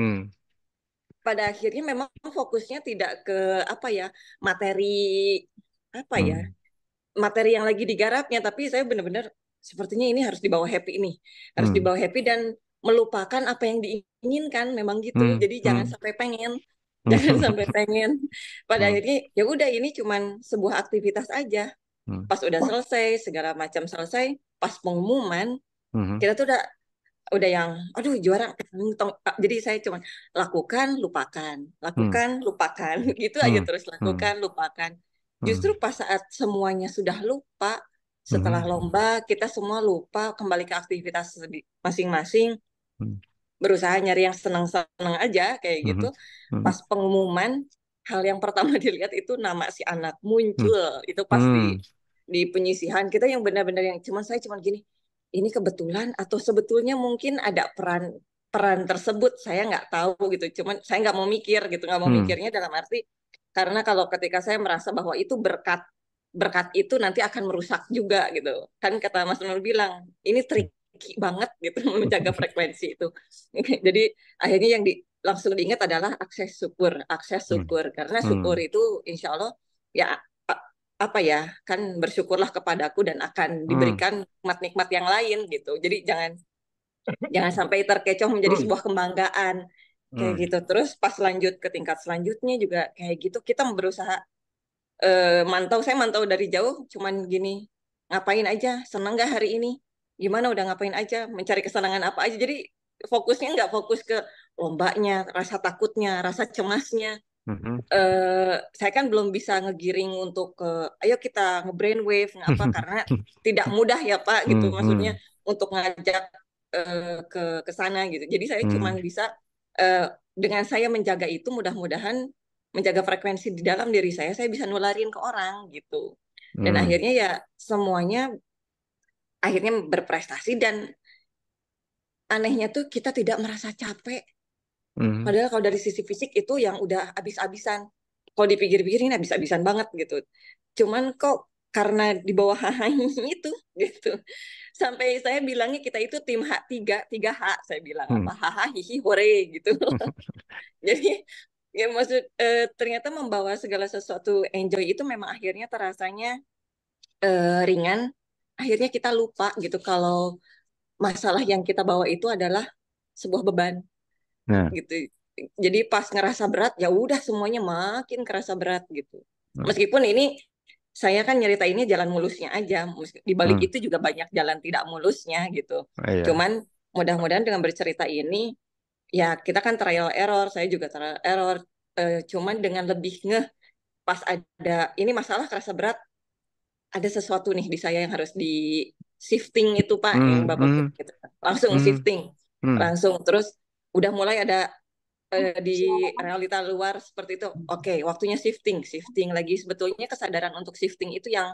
pada akhirnya memang fokusnya tidak ke apa ya, materi apa ya, materi yang lagi digarapnya, tapi saya benar-benar sepertinya ini harus dibawa happy ini, harus dibawa happy dan melupakan apa yang diinginkan memang gitu. Jadi jangan sampai pengen, jangan sampai pengen. Pada akhirnya ya udah ini cuman sebuah aktivitas aja. Pas udah selesai segala macam selesai, pas pengumuman kita tuh udah yang aduh juara. Jadi saya cuman lakukan lupakan gitu aja terus, lakukan lupakan. Justru pas saat semuanya sudah lupa, setelah lomba kita semua lupa, kembali ke aktivitas masing-masing, berusaha nyari yang senang-senang aja kayak gitu. Pas pengumuman, hal yang pertama dilihat itu nama si anak muncul. Itu pasti di penyisihan kita yang benar-benar yang saya cuman gini, ini kebetulan atau sebetulnya mungkin ada peran tersebut, saya nggak tahu gitu. Cuman saya nggak mau mikir gitu, nggak mau mikirnya dalam arti karena kalau ketika saya merasa bahwa itu berkat itu nanti akan merusak juga gitu. Kan kata Mas Nur bilang, ini tricky banget gitu menjaga frekuensi itu. Jadi akhirnya yang langsung diingat adalah akses syukur karena syukur itu insya Allah ya apa ya, kan bersyukurlah kepadaku dan akan diberikan nikmat-nikmat yang lain gitu. Jadi jangan sampai terkecoh menjadi sebuah kebanggaan kayak gitu. Terus pas lanjut ke tingkat selanjutnya juga kayak gitu, kita berusaha saya mantau dari jauh, cuman gini, ngapain aja, seneng nggak hari ini, gimana udah ngapain aja, mencari kesenangan apa aja. Jadi fokusnya nggak fokus ke lombanya, rasa takutnya, rasa cemasnya. Saya kan belum bisa ngegiring untuk ayo kita nge-brainwave apa karena tidak mudah ya Pak gitu, maksudnya untuk ngajak ke sana gitu. Jadi saya cuma bisa dengan saya menjaga itu, mudah-mudahan menjaga frekuensi di dalam diri saya bisa nularin ke orang gitu. Dan akhirnya ya semuanya akhirnya berprestasi dan anehnya tuh kita tidak merasa capek. Padahal kalau dari sisi fisik itu yang udah habis-habisan. Kalau dipikir-pikirin habis-habisan banget gitu. Cuman kok karena di bawah HH itu gitu. Sampai saya bilangnya kita itu tim H3H saya bilang apa haha hihi hore gitu. Jadi ya maksud ternyata membawa segala sesuatu enjoy itu memang akhirnya terasanya ringan. Akhirnya kita lupa gitu kalau masalah yang kita bawa itu adalah sebuah beban. Gitu. Jadi pas ngerasa berat ya udah semuanya makin kerasa berat gitu. Meskipun ini saya kan nyeritainnya jalan mulusnya aja, di balik itu juga banyak jalan tidak mulusnya gitu. Cuman mudah-mudahan dengan bercerita ini ya kita kan trial error, saya juga trial error, cuman dengan lebih pas ada ini masalah kerasa berat, ada sesuatu nih di saya yang harus di shifting itu Pak, yang Bapak gitu. Langsung shifting, langsung terus udah mulai ada di realita luar seperti itu. Oke, waktunya shifting lagi. Sebetulnya kesadaran untuk shifting itu yang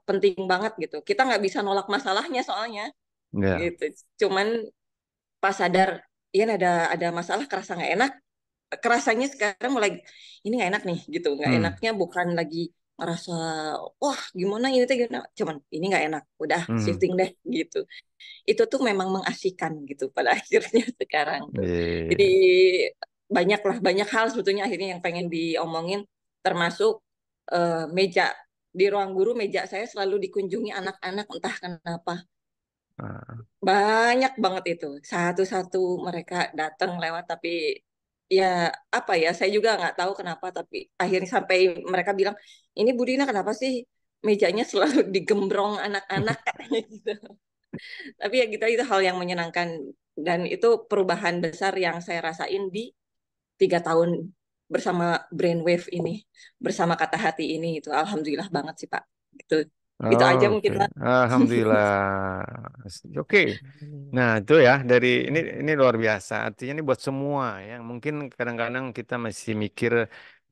penting banget gitu. Kita nggak bisa nolak masalahnya soalnya, gitu. Cuman pas sadar, ya ada masalah, kerasa nggak enak. Kerasanya sekarang mulai ini nggak enak nih, gitu. Nggak enaknya bukan lagi ngerasa wah gimana ini tuh gimana. Cuman ini nggak enak. Udah shifting deh, gitu. Itu tuh memang mengasihkan gitu pada akhirnya sekarang tuh. Jadi banyak hal sebetulnya akhirnya yang pengen diomongin, termasuk meja di ruang guru, meja saya selalu dikunjungi anak-anak entah kenapa. Banyak banget itu. Satu-satu mereka datang lewat, tapi ya apa ya, saya juga nggak tahu kenapa, tapi akhirnya sampai mereka bilang, ini Bu Dina kenapa sih mejanya selalu digembrong anak-anak katanya gitu. Tapi ya kita itu hal yang menyenangkan dan itu perubahan besar yang saya rasain di 3 tahun bersama Brainwave ini, bersama Kata Hati ini itu alhamdulillah banget sih Pak. Itu Itu aja
Oke,
mungkin lah.
Alhamdulillah. Oke.
Alhamdulillah.
Nah, itu ya dari ini luar biasa. Artinya ini buat semua ya. Mungkin kadang-kadang kita masih mikir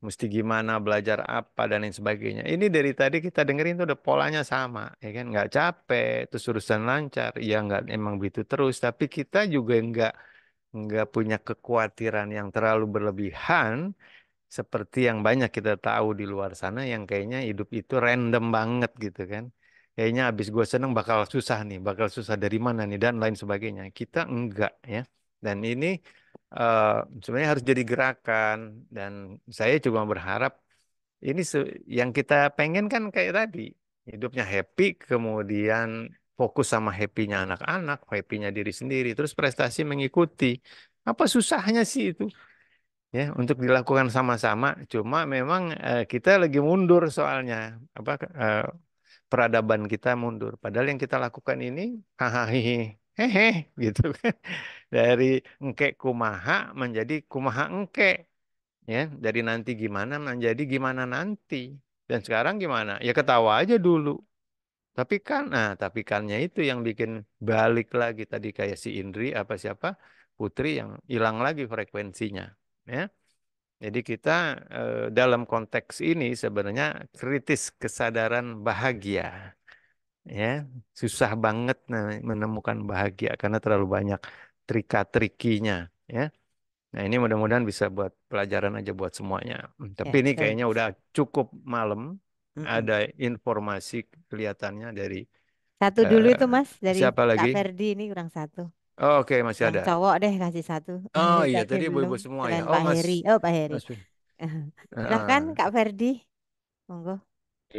mesti gimana belajar apa dan lain sebagainya. Ini dari tadi kita dengerin tuh udah polanya sama, ya kan? Nggak capek, terus urusan lancar. Ya nggak emang begitu terus. Tapi kita juga nggak punya kekhawatiran yang terlalu berlebihan seperti yang banyak kita tahu di luar sana yang kayaknya hidup itu random banget gitu kan. Kayaknya abis gue seneng bakal susah nih, bakal susah dari mana nih dan lain sebagainya. Kita enggak ya. Dan ini eh, sebenarnya harus jadi gerakan dan saya cuma berharap ini yang kita pengen kan kayak tadi, hidupnya happy, kemudian fokus sama happy-nya anak-anak, happy-nya diri sendiri, terus prestasi mengikuti. Apa susahnya sih itu? Ya untuk dilakukan sama-sama cuma memang kita lagi mundur soalnya apa eh, peradaban kita mundur padahal yang kita lakukan ini hahaha hehe gitu kan dari engke kumaha menjadi kumaha engke ya dari nanti gimana menjadi gimana nanti dan sekarang gimana ya ketawa aja dulu tapi kan tapi kannya itu yang bikin balik lagi tadi kayak si Indri apa siapa Putri yang hilang lagi frekuensinya ya. Jadi kita dalam konteks ini sebenarnya kritis kesadaran bahagia, ya susah banget menemukan bahagia karena terlalu banyak trika-trikinya, ya. Nah ini mudah-mudahan bisa buat pelajaran aja buat semuanya. Tapi
Ya,
ini
betul.
kayaknya udah cukup malam.
Mm-mm.
Ada informasi kelihatannya dari
Satu dulu
eh,
itu Mas dari
siapa
Kak
lagi?
Ferdi ini kurang satu.
Oh, oke masih
Yang
ada.
cowok deh kasih satu.
Oh iya
Tadi
tadi
belum.
ibu-ibu semua ya.
Keren
Oh
Pak
Mas
Heri. Oh Pak Heri.
Mas.
Silahkan
eh,
Kak Ferdi. Monggo.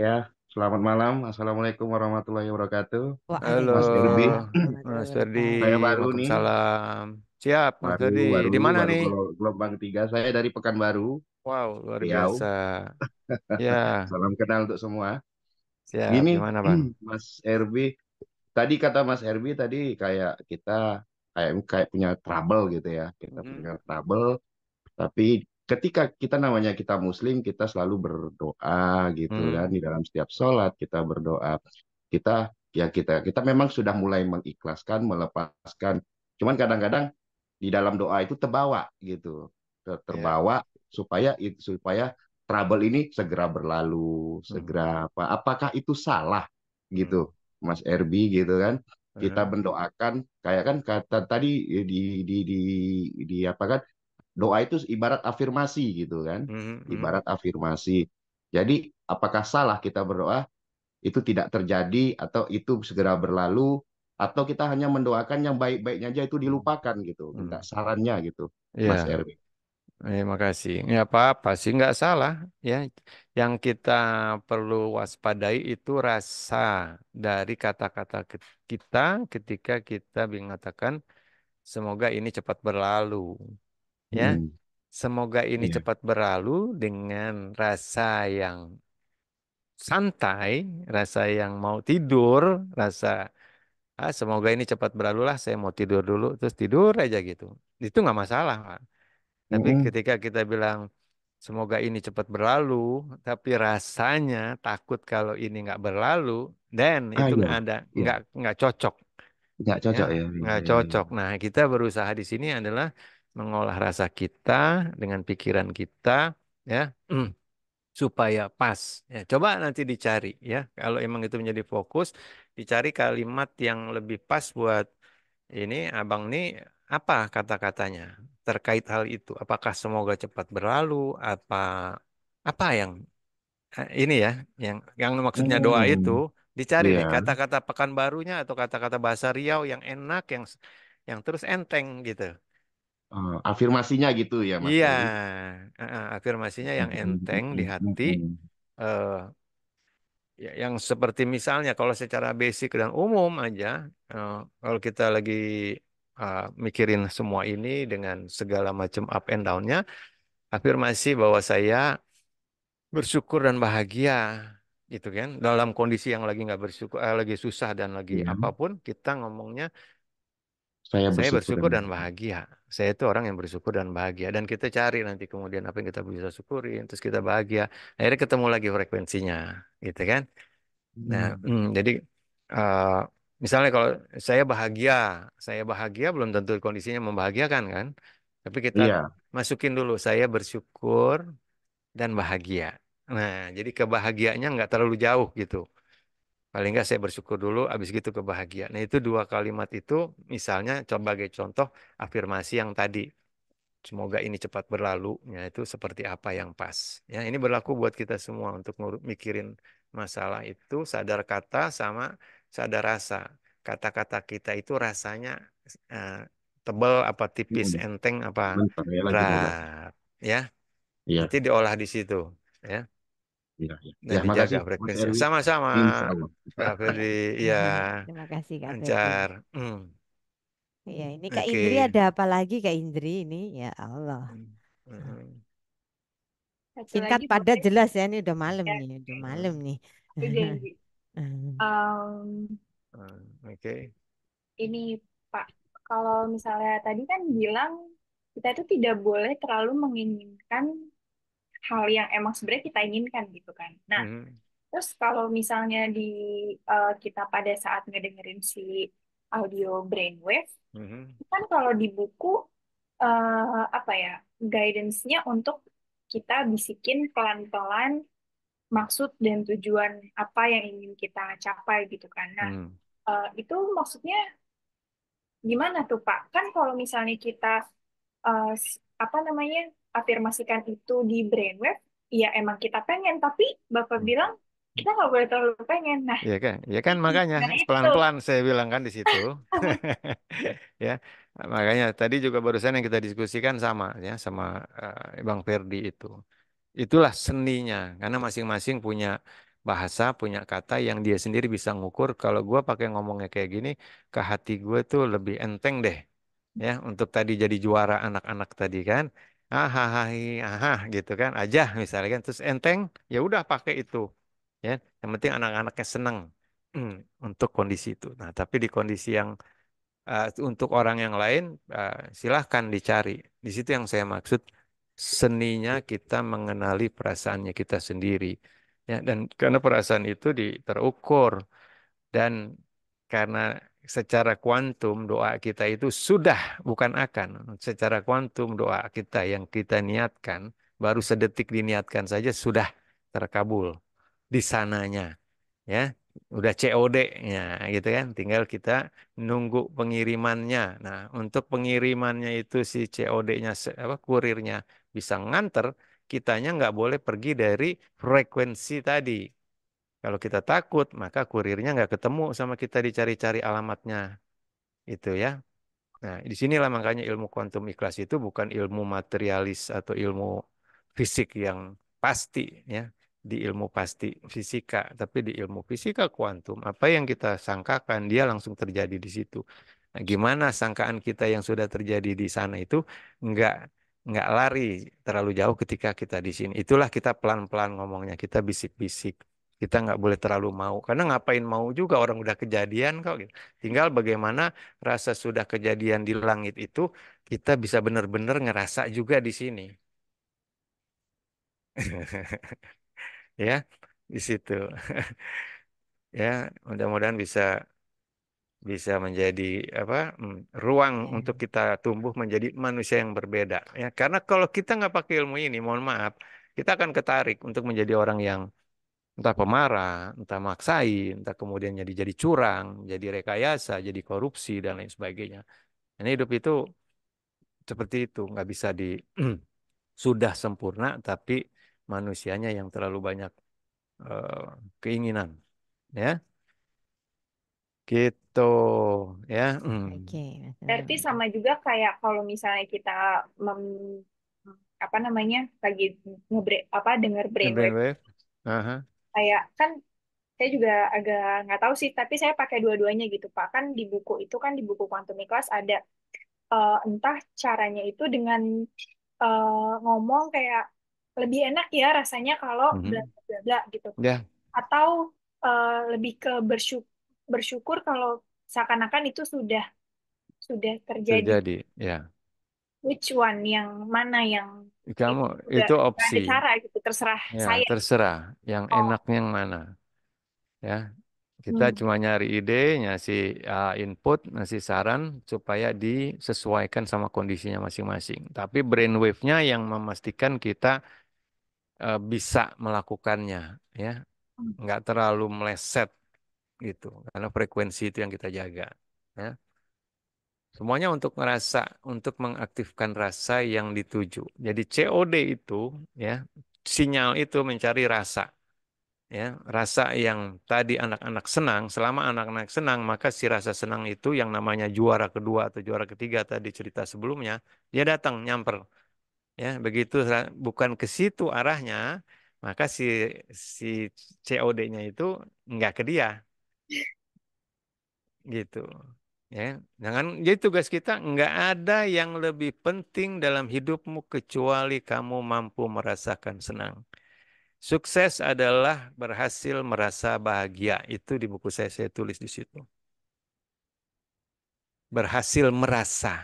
Ya, selamat malam. Assalamualaikum warahmatullahi wabarakatuh.
Halo,
Mas Irbi,
Waalaikumsalam warahmatullahi
Mas Ferdi.
wabarakatuh.
saya baru nih,
Waalaikumsalam. Siap, Mas
baru
Ferdi.
baru
Di mana
baru
nih?
gelombang tiga. Saya dari Pekanbaru,
Wow, luar
Riau.
biasa. Ya,
Salam kenal untuk semua.
siap.
Gini,
Gimana, Bang?
Mas Irbi, tadi kata Mas Irbi tadi kayak kita kayak punya trouble gitu ya. Kita
Mm-mm.
punya trouble, tapi ketika kita namanya kita Muslim, kita selalu berdoa gitu kan
Mm.
di dalam setiap sholat kita berdoa. Kita kita memang sudah mulai mengikhlaskan, melepaskan. Cuman kadang-kadang di dalam doa itu terbawa gitu,
Ya.
terbawa supaya trouble ini segera berlalu,
Mm.
segera apa? Apakah itu salah
Mm.
gitu, Mas Erbi gitu kan? Kita
Mm.
mendoakan kayak kan kata tadi di apa kan doa itu ibarat afirmasi gitu kan,
Mm. Mm.
ibarat afirmasi. Jadi apakah salah kita berdoa itu tidak terjadi atau itu segera berlalu atau kita hanya mendoakan yang baik-baiknya aja itu dilupakan gitu. Minta
Mm.
sarannya gitu, Mas
Ya,
Erwin.
makasih. Ya apa-apa sih, nggak salah. Ya, yang kita perlu waspadai itu rasa dari kata-kata kita ketika kita mengatakan semoga ini cepat berlalu. Ya,
Hmm,
semoga ini
iya.
cepat berlalu dengan rasa yang santai, rasa yang mau tidur, rasa semoga ini cepat berlalu lah, saya mau tidur dulu, terus tidur aja gitu. Itu nggak masalah, Pak. Tapi
Mm-mm.
ketika kita bilang semoga ini cepat berlalu, tapi rasanya takut kalau ini nggak berlalu, dan
Ah
itu
iya,
ada
iya.
nggak cocok,
Nggak
ya
cocok ya. Iya,
nggak
iya,
cocok.
iya.
Nah, kita berusaha di sini adalah mengolah rasa kita dengan pikiran kita, ya. Supaya pas. Ya, coba nanti dicari ya. Kalau emang itu menjadi fokus, dicari kalimat yang lebih pas buat ini abang nih apa kata-katanya terkait hal itu. Apakah semoga cepat berlalu? Apa yang ini ya, yang maksudnya doa itu
Hmm,
dicari nih
iya.
kata-kata pekan barunya atau kata-kata bahasa Riau yang enak, yang terus enteng gitu.
Afirmasinya gitu ya, Mas
Iya,
Erwin.
afirmasinya yang
Mm-mm,
enteng di
mm-mm,
hati.
mm-mm.
eh, Ya, yang seperti misalnya kalau secara basic dan umum aja, kalau kita lagi mikirin semua ini dengan segala macam up and down-nya, afirmasi bahwa saya bersyukur dan bahagia, gitu kan. Dalam kondisi yang lagi nggak bersyukur, lagi susah dan lagi
Iya,
apapun, kita ngomongnya
saya
saya
bersyukur dan
bersyukur dan
bahagia.
bahagia. Saya itu orang yang bersyukur dan bahagia. Dan kita cari nanti kemudian apa yang kita bisa syukurin, terus kita bahagia. Akhirnya ketemu lagi frekuensinya, gitu kan. Nah, jadi eh, misalnya kalau saya bahagia belum tentu kondisinya membahagiakan kan. Tapi kita
Iya.
masukin dulu saya bersyukur dan bahagia. Nah, jadi kebahagiaannya nggak terlalu jauh gitu. Paling nggak saya bersyukur dulu, habis gitu kebahagia. Nah, itu dua kalimat itu misalnya sebagai contoh afirmasi yang tadi. Semoga ini cepat berlalu. Ya, itu seperti apa yang pas. Ya, ini berlaku buat kita semua untuk mikirin masalah itu, sadar kata sama sadar rasa. Kata-kata kita itu rasanya eh, tebal apa tipis, enteng apa
Bentar ya, lagi ngobrol.
berat. Ya,
Iya,
nanti diolah di situ. Ya,
iya, iya.
dan
Ya,
dijaga
makasih Mas
frekuensinya.
Erwin.
Sama-sama,
Insya Allah.
Kak Ferdi. Ya,
Terima kasih Kak Ferdi.
lancar.
Ya, ini Kak
Oke.
Indri ada apa lagi Kak Indri ini? Ya Allah.
Satu
Singkat
lagi
padat
boleh
jelas ya, ini udah malam
ya,
nih, udah malam nih.
aku janji.
Oke.
Ini Pak, kalau misalnya tadi kan bilang kita itu tidak boleh terlalu menginginkan hal yang emang sebenarnya kita inginkan gitu kan. Nah, terus kalau misalnya di kita pada saat ngedengerin si audio brainwave, kan kalau di buku apa ya, guidance-nya untuk kita bisikin pelan-pelan maksud dan tujuan apa yang ingin kita capai gitu kan. Nah, itu maksudnya gimana tuh Pak? Kan kalau misalnya kita apa namanya afirmasikan itu di brainwave, ya emang kita pengen, tapi Bapak bilang kita nggak boleh terlalu pengen. Nah,
Ya kan makanya
gimana itu?
pelan-pelan saya bilang kan di situ. Ya, makanya tadi juga barusan yang kita diskusikan sama ya sama Bang Ferdi itu. Itulah seninya karena masing-masing punya bahasa, punya kata yang dia sendiri bisa ngukur. Kalau gua pakai ngomongnya kayak gini, ke hati gue tuh lebih enteng deh. Ya, untuk tadi jadi juara anak-anak tadi kan. Gitu kan aja misalnya kan terus enteng, ya udah pakai itu. Ya, yang penting anak-anaknya senang untuk kondisi itu. Nah, tapi di kondisi yang untuk orang yang lain silahkan dicari. Di situ yang saya maksud seninya kita mengenali perasaannya kita sendiri. Ya, dan karena perasaan itu terukur dan karena secara kuantum doa kita itu sudah bukan akan. Secara kuantum doa kita yang kita niatkan baru sedetik diniatkan saja sudah terkabul di sananya. Ya, udah COD-nya gitu kan. Tinggal kita nunggu pengirimannya. Nah, untuk pengirimannya itu si COD-nya apa kurirnya bisa nganter, kitanya nggak boleh pergi dari frekuensi tadi. Kalau kita takut, maka kurirnya nggak ketemu sama kita dicari-cari alamatnya. Itu ya. Nah, di sinilah makanya ilmu kuantum ikhlas itu bukan ilmu materialis atau ilmu fisik yang pasti ya, di ilmu pasti fisika, tapi di ilmu fisika kuantum, apa yang kita sangkakan dia langsung terjadi di situ. Nah, gimana sangkaan kita yang sudah terjadi di sana itu nggak nggak lari terlalu jauh ketika kita di sini. Itulah kita pelan-pelan ngomongnya, kita bisik-bisik. Kita nggak boleh terlalu mau, karena ngapain mau juga orang udah kejadian kok. Gitu. Tinggal bagaimana rasa sudah kejadian di langit itu kita bisa benar-benar ngerasa juga di sini. Ya, di situ. Ya, mudah-mudahan bisa bisa menjadi apa ruang untuk kita tumbuh menjadi manusia yang berbeda. Ya, karena kalau kita nggak pakai ilmu ini, mohon maaf, kita akan ketarik untuk menjadi orang yang entah pemarah, entah maksain, entah kemudian jadi curang, jadi rekayasa, jadi korupsi dan lain sebagainya. Ini hidup itu seperti itu, nggak bisa di sudah sempurna, tapi manusianya yang terlalu banyak eh, keinginan, ya, gitu, ya.
Oke,
Berarti sama juga kayak kalau misalnya kita apa namanya lagi apa denger brainwave,
Brainwave, aha.
kayak kan saya juga agak nggak tahu sih, tapi saya pakai dua-duanya gitu Pak. Kan di buku itu kan di buku Quantum Class ada entah caranya itu dengan ngomong kayak lebih enak ya rasanya kalau bla bla bla gitu.
Ya,
Atau lebih ke bersyukur kalau seakan-akan itu sudah terjadi.
terjadi, ya.
Which one yang mana yang
Kamu
udah
itu
nggak
opsi,
ada cara gitu terserah
ya,
saya.
terserah. Yang
Oh,
enaknya yang mana? Ya, kita cuma nyari ide, ngasih input, ngasih saran supaya disesuaikan sama kondisinya masing-masing. Tapi brainwave-nya yang memastikan kita bisa melakukannya, ya, nggak terlalu meleset gitu, karena frekuensi itu yang kita jaga. Ya. Semuanya untuk untuk mengaktifkan rasa yang dituju. Jadi COD itu, ya, sinyal itu mencari rasa. Ya, rasa yang tadi anak-anak senang, selama anak-anak senang, maka si rasa senang itu yang namanya juara kedua atau juara ketiga tadi cerita sebelumnya, dia datang nyamper. Ya, begitu bukan ke situ arahnya, maka si COD-nya itu nggak ke dia, gitu. Ya, jangan. Jadi tugas kita nggak ada yang lebih penting dalam hidupmu kecuali kamu mampu merasakan senang. Sukses adalah berhasil merasa bahagia. Itu di buku saya tulis di situ. Berhasil merasa,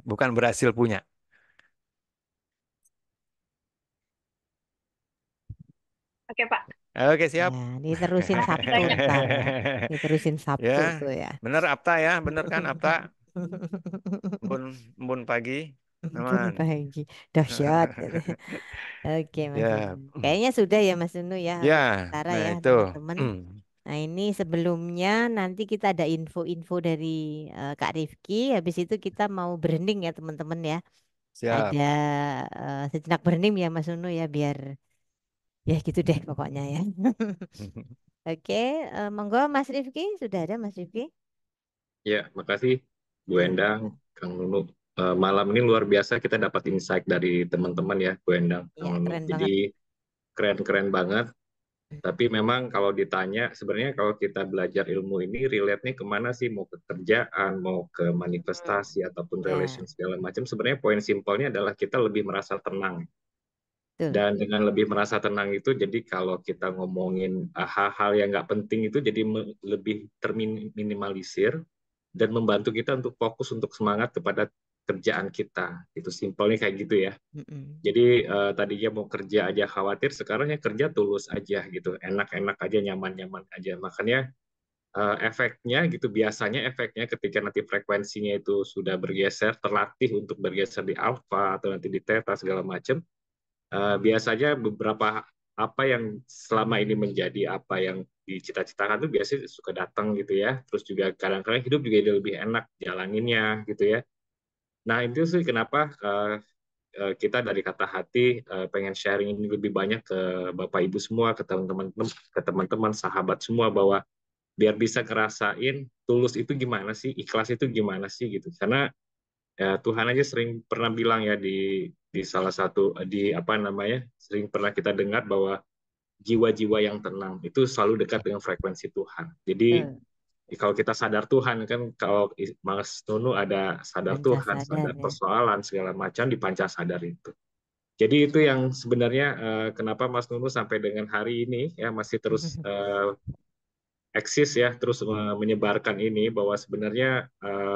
bukan berhasil punya.
Oke, Pak.
Oke, siap.
Ya, diterusin Sabtu ntar ya. Diterusin Sabtu
Ya,
tuh ya.
bener Apta ya, bener kan Apta? Embun pagi,
Pun
aman.
pagi. Dahsyat. Gitu. Oke, Mas
Ya,
Unu. Kayaknya sudah ya Mas Unu ya
ya.
untuk sementara
Nah
ya
itu.
teman-teman. Nah ini sebelumnya nanti kita ada info-info dari Kak Rifki. Habis itu kita mau berunding ya teman-teman ya.
Siap.
Ada sejenak berunding ya Mas Unu ya biar ya gitu deh pokoknya ya. Oke, monggo Mas Rifki. Sudah ada Mas Rifki?
Ya, makasih Bu
Ya,
Endang, Kang Nunu. Malam ini luar biasa kita dapat insight dari teman-teman ya, Bu Endang, Kang
ya
Nunu.
keren
Jadi
banget.
keren-keren banget. Tapi memang kalau ditanya, sebenarnya kalau kita belajar ilmu ini, relate-nya kemana sih? Mau ke kerjaan, mau ke manifestasi, ataupun
Ya,
relation segala macam. Sebenarnya poin simpelnya adalah kita lebih merasa tenang.
betul.
Dan dengan lebih merasa tenang itu, jadi kalau kita ngomongin hal-hal yang nggak penting itu jadi lebih terminimalisir dan membantu kita untuk fokus untuk semangat kepada kerjaan kita. Itu simpelnya kayak gitu ya.
Mm-mm.
Jadi tadinya mau kerja aja khawatir, sekarang ya kerja tulus aja gitu, enak-enak aja, nyaman-nyaman aja. Makanya efeknya gitu, biasanya efeknya ketika nanti frekuensinya itu sudah bergeser, terlatih untuk bergeser di alfa atau nanti di theta segala macam, biasanya beberapa apa yang selama ini menjadi apa yang dicita-citakan tuh biasanya suka datang gitu ya. Terus juga kadang-kadang hidup juga jadi lebih enak jalaninnya gitu ya. Nah itu sih kenapa kita dari kata hati pengen sharing ini lebih banyak ke Bapak Ibu semua, ke teman-teman, sahabat semua, bahwa biar bisa ngerasain tulus itu gimana sih, ikhlas itu gimana sih gitu. Karena ya, Tuhan aja sering pernah bilang ya di salah satu di apa namanya, sering pernah kita dengar bahwa jiwa-jiwa yang tenang itu selalu dekat dengan frekuensi Tuhan. Jadi
Betul.
kalau kita sadar Tuhan kan, kalau Mas Nunu ada sadar
Panca
Tuhan,
sadar
sadar
ya.
persoalan segala macam di panca sadar itu. Jadi itu yang sebenarnya kenapa Mas Nunu sampai dengan hari ini ya masih terus eksis ya, terus menyebarkan ini, bahwa sebenarnya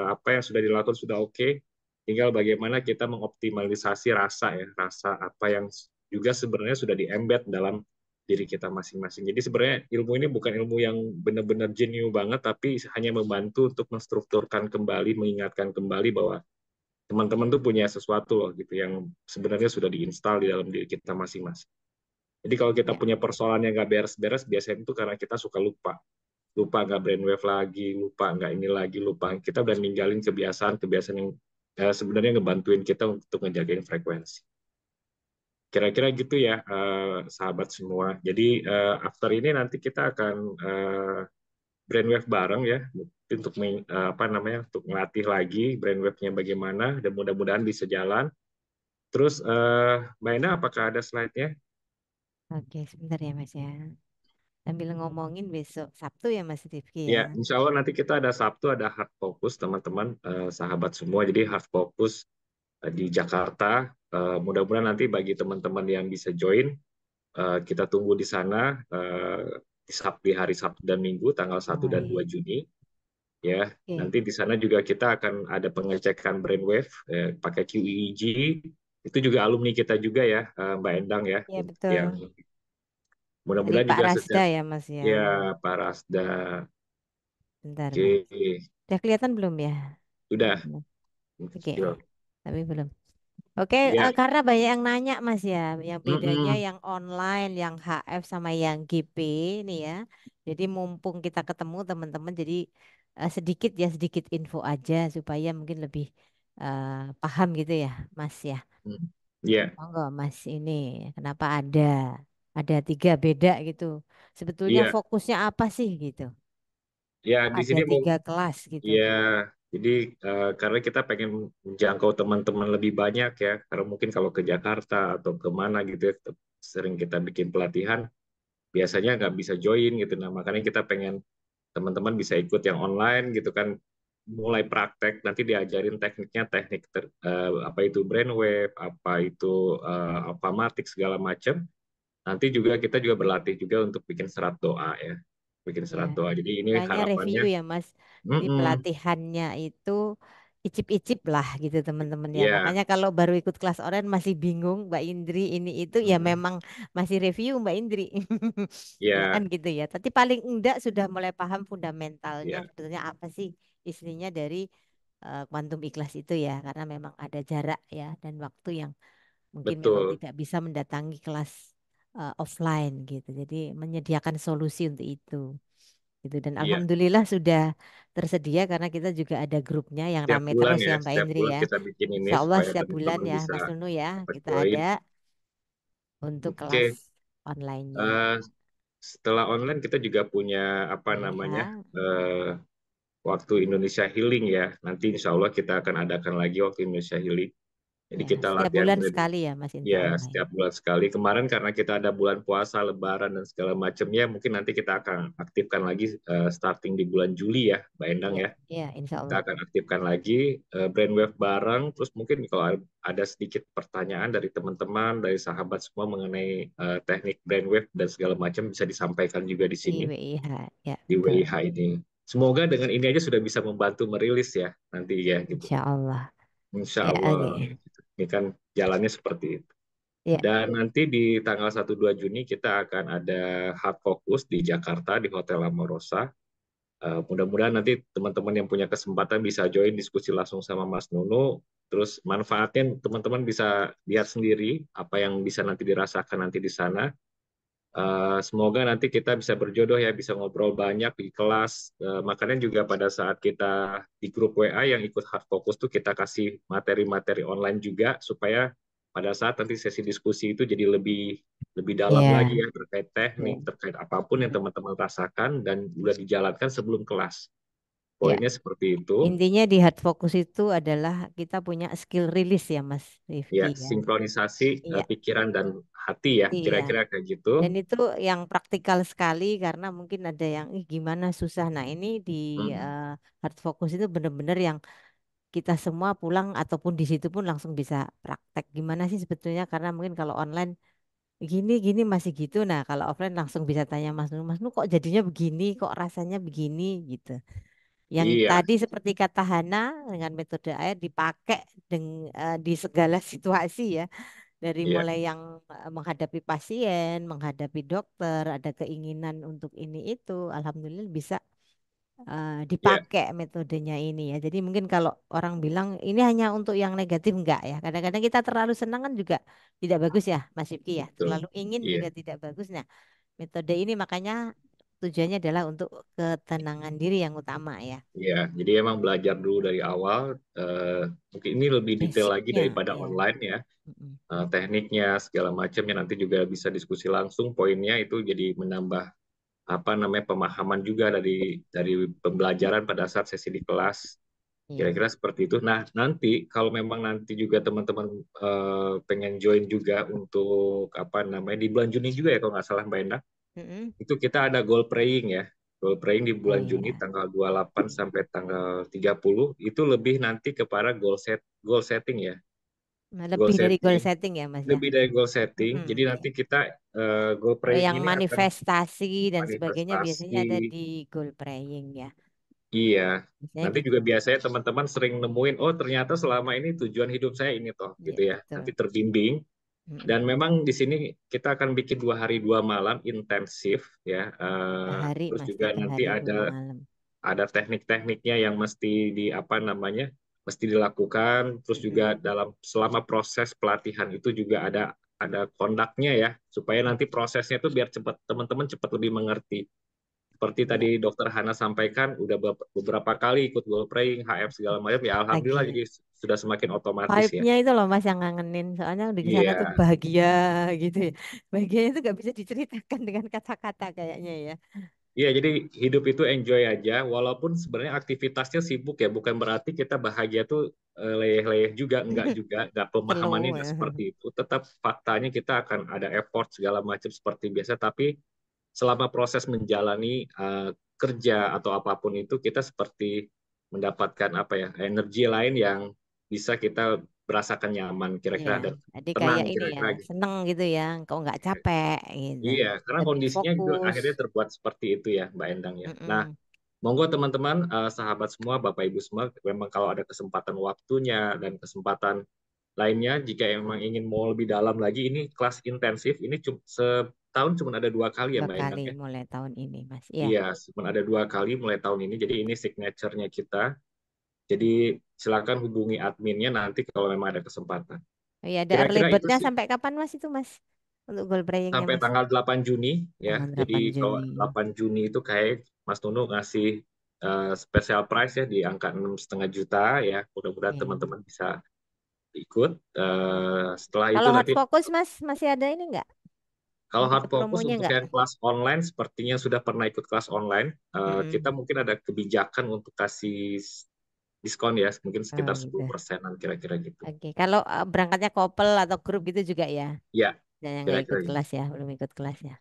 apa yang sudah dilakukan sudah oke, tinggal bagaimana kita mengoptimalisasi rasa ya, rasa apa yang juga sebenarnya sudah di-embed dalam diri kita masing-masing. Jadi sebenarnya ilmu ini bukan ilmu yang benar-benar jenius banget, tapi hanya membantu untuk menstrukturkan kembali, mengingatkan kembali bahwa teman-teman tuh punya sesuatu loh gitu yang sebenarnya sudah diinstal di dalam diri kita masing-masing. Jadi kalau kita
Ya.
punya persoalan yang nggak beres-beres, biasanya itu karena kita suka lupa nggak brainwave lagi, lupa nggak ini lagi, lupa kita udah ninggalin kebiasaan yang sebenarnya ngebantuin kita untuk ngejagain frekuensi. Kira-kira gitu ya, sahabat semua. Jadi after ini nanti kita akan brainwave bareng ya, untuk apa namanya, untuk melatih lagi brainwave-nya bagaimana, dan mudah-mudahan bisa jalan. Terus Mbak Ena, apakah ada slide-nya?
Oke, sebentar ya Mas ya. Sambil ngomongin besok Sabtu ya Mas Rifki ya.
Ya, insya Allah nanti kita ada Sabtu, ada hard focus teman-teman, sahabat semua. Jadi hard focus di Jakarta. Mudah-mudahan nanti bagi teman-teman yang bisa join, kita tunggu di sana di hari Sabtu dan Minggu, tanggal 1 dan 2
Baik.
Juni. Ya,
Oke.
nanti di sana juga kita akan ada pengecekan brainwave pakai QEEG. Itu juga alumni kita juga ya, Mbak Endang ya,
Ya
yang
betul. Dari
mudah-mudahan
Pak
juga
Rasda
setiap
ya Mas ya.
ya Pak Rasda.
Bentar
Oke,
Mas. Udah kelihatan belum ya?
sudah.
Oke,
Siap.
tapi belum. Oke,
Ya.
karena banyak yang nanya Mas ya, yang bedanya
Mm-mm.
yang online, yang HF sama yang GP nih ya. Jadi mumpung kita ketemu teman-teman, jadi sedikit info aja supaya mungkin lebih paham gitu ya, Mas ya.
Iya.
Monggo Mas ini kenapa ada 3 beda gitu. Sebetulnya
Iya.
fokusnya apa sih gitu?
Ya, di
Ada
sini
3 kelas gitu.
ya, jadi karena kita pengen menjangkau teman-teman lebih banyak ya, karena mungkin kalau ke Jakarta atau kemana gitu ya, sering kita bikin pelatihan, biasanya nggak bisa join gitu. Nah, makanya kita pengen teman-teman bisa ikut yang online gitu kan, mulai praktek, nanti diajarin tekniknya, apa itu brainwave, apa itu Alfamatic segala macam. Nanti juga kita juga berlatih juga untuk bikin serat doa ya, bikin
Ya,
serat doa. Jadi ini
istilahnya review
harapannya.
ya Mas. Jadi
Mm-mm.
pelatihannya itu icip-icip lah gitu teman-teman ya.
Ya,
Makanya kalau baru ikut kelas online masih bingung Mbak Indri ini itu ya memang masih review Mbak Indri. Ya kan
ya,
gitu ya. Tapi paling enggak sudah mulai paham fundamentalnya
ya,
sebetulnya apa sih istrinya dari kuantum ikhlas itu ya. Karena memang ada jarak ya dan waktu yang mungkin memang
betul.
tidak bisa mendatangi kelas offline gitu. Jadi menyediakan solusi untuk itu gitu dan
Iya,
alhamdulillah sudah tersedia karena kita juga ada grupnya yang
setiap
rame
bulan
terus
ya,
ya Mbak
setiap
Indri
bulan
ya.
kita bikin ini
Insya Allah
supaya
setiap bulan
teman-teman
ya
bisa
Mas Nunu ya
dapat
kita
join.
ada untuk
Oke,
kelas online-nya.
eh, setelah online kita juga punya apa namanya
WIH.
eh, waktu Indonesia Healing ya. Nanti insya Allah kita akan adakan lagi waktu Indonesia Healing. Jadi
Ya,
kita
setiap
latihan
bulan sekali ya Mas insya
ya
Allah ya.
setiap bulan sekali. Kemarin karena kita ada bulan puasa, Lebaran dan segala macamnya, mungkin nanti kita akan aktifkan lagi starting di bulan Juli ya, Mbak Endang
Ya,
ya.
ya insya
Kita
Allah.
akan aktifkan lagi brainwave bareng. Terus mungkin kalau ada sedikit pertanyaan dari teman-teman, dari sahabat semua mengenai teknik brainwave dan segala macam bisa disampaikan juga di
Di
sini,
WIH ya
di
betul.
WIH ini. Semoga dengan ini aja sudah bisa membantu merilis ya nanti ya gitu.
Insya Allah.
Insya
Ya,
Allah.
oke.
Ini kan jalannya seperti itu.
Ya,
Dan nanti di tanggal 1-2 Juni kita akan ada hard focus di Jakarta di Hotel Amorosa. Mudah-mudahan nanti teman-teman yang punya kesempatan bisa join diskusi langsung sama Mas Nunu. Terus manfaatnya teman-teman bisa lihat sendiri apa yang bisa nanti dirasakan nanti di sana. Semoga nanti kita bisa berjodoh ya, bisa ngobrol banyak di kelas. Makanya juga pada saat kita di grup WA yang ikut hard focus tuh kita kasih materi-materi online juga supaya pada saat nanti sesi diskusi itu jadi lebih lebih dalam lagi
ya.
ya terkait teknik, terkait apapun yang teman-teman rasakan dan udah dijalankan sebelum kelas.
Ya.
Poinnya seperti itu.
Intinya di hard focus itu adalah kita punya skill release ya Mas Rifki
Ya,
ya.
sinkronisasi
Iya,
pikiran dan hati ya,
iya.
kira-kira kayak gitu.
Dan itu yang praktikal sekali karena mungkin ada yang gimana susah. Nah, ini di
Hmm.
eh, hard focus itu benar-benar yang kita semua pulang ataupun di situ pun langsung bisa praktek gimana sih sebetulnya karena mungkin kalau online gini gini masih gitu. Nah, kalau offline langsung bisa tanya Mas Nu kok jadinya begini, kok rasanya begini gitu. Yang
Iya,
tadi seperti kata Hana dengan metode air dipakai di segala situasi ya. Dari
iya,
mulai yang menghadapi pasien, menghadapi dokter, ada keinginan untuk ini itu, alhamdulillah bisa
iya,
dipakai metodenya ini ya. Jadi mungkin kalau orang bilang ini hanya untuk yang negatif enggak ya. Kadang-kadang kita terlalu senang kan juga tidak bagus ya, Mas Yipki ya.
betul.
Terlalu ingin
Iya.
juga tidak bagus. Nah, metode ini makanya tujuannya adalah untuk ketenangan diri yang utama ya.
Iya, jadi emang belajar dulu dari awal. Mungkin ini lebih detail lagi
Basicnya
daripada
ya.
online ya.
Mm-mm.
Tekniknya segala macamnya nanti juga bisa diskusi langsung. Poinnya itu jadi menambah apa namanya pemahaman juga dari pembelajaran pada saat sesi di kelas.
Iya.
Kira-kira seperti itu. Nah, nanti kalau memang nanti juga teman-teman pengen join juga untuk apa namanya di bulan Juni juga ya kalau nggak salah Mbak Endah,
Mm-mm.
itu kita ada goal praying ya. Goal praying di
Oh
bulan Juni
iya.
tanggal 28 sampai tanggal 30 itu lebih nanti kepada goal setting ya.
Nah,
Goal
lebih dari goal
setting,
setting ya Mas ya.
lebih dari goal setting.
Mm-mm,
Jadi
oke.
nanti kita goal
Kalau
praying
yang
ini akan
manifestasi dan sebagainya biasanya
manifestasi.
ada di goal praying ya.
Iya.
Biasanya
Nanti
gitu.
juga biasanya teman-teman sering nemuin, oh ternyata selama ini tujuan hidup saya ini toh,
Iya,
gitu ya.
betul.
Nanti terbimbing. Dan memang di sini kita akan bikin 2 hari 2 malam intensif ya.
Sehari
Terus
Mas,
juga
3 hari
nanti
2 malam.
ada teknik-tekniknya yang mesti di apa namanya mesti dilakukan. Terus juga dalam selama proses pelatihan itu juga ada kondaknya ya, supaya nanti prosesnya itu biar cepat teman-teman cepat lebih mengerti. Seperti
Iya.
tadi Dokter Hana sampaikan, udah beberapa kali ikut goal praying, HF segala macam, ya alhamdulillah
Lagi
jadi sudah semakin otomatis ya.
vibe-nya itu loh Mas yang ngangenin. Soalnya di sana tuh
Iya,
bahagia gitu ya. Bahagianya tuh gak bisa diceritakan dengan kata-kata kayaknya ya.
iya, jadi hidup itu enjoy aja, walaupun sebenarnya aktivitasnya sibuk ya, bukan berarti kita bahagia tuh leyeh-leyeh juga, enggak pemahamannya
Slow.
enggak seperti itu. Tetap faktanya kita akan ada effort segala macam seperti biasa, tapi selama proses menjalani kerja atau apapun itu kita seperti mendapatkan apa ya, energi lain yang bisa kita merasakan nyaman
Iya.
kira-kira dan
Jadi
tenang
kayak ini ya,
kira-kira gitu.
seneng gitu ya. Kok nggak capek gitu.
Iya, karena
Lebih
kondisinya juga
fokus.
akhirnya terbuat seperti itu ya, Mbak Endang ya. Nah,
Mm-mm.
monggo teman-teman, sahabat semua, Bapak Ibu semua, memang kalau ada kesempatan waktunya dan kesempatan lainnya, jika memang ingin mau lebih dalam lagi, ini kelas intensif, ini setahun cuma ada 2 kali ya
Dua
Mbak Endang
kali
ya.
mulai tahun ini Mas. Iya.
Iya, cuma ada 2 kali mulai tahun ini, jadi ini signature-nya kita. Jadi silakan hubungi adminnya nanti kalau memang ada kesempatan.
Oh iya, ada early
Kira-kira itu
bird-nya
sih.
sampai kapan Mas itu Mas? Untuk goal praying-nya
Sampai
Mas.
tanggal 8 Juni ya.
Tanggal
Jadi
8
kalau
Juni.
8 Juni itu kayak Mas Nunu ngasih special price ya di angka 6,5 juta ya. Mudah-mudahan
Oke.
teman-teman bisa ikut. Setelah itu
Kalau hard
nanti
focus Mas masih ada ini nggak?
kalau
Masih
hard
ada
focus
promonya
untuk
nggak?
yang kelas online sepertinya sudah pernah ikut kelas online, kita
Mm-mm.
mungkin ada kebijakan untuk kasih diskon ya, mungkin
Oh
sekitar
gitu.
10%-an kira-kira gitu.
Oke. Kalau berangkatnya couple atau grup gitu juga ya?
Ya,
Dan yang nggak
kira-kira
ikut
gitu.
kelas ya, belum ikut kelas ya.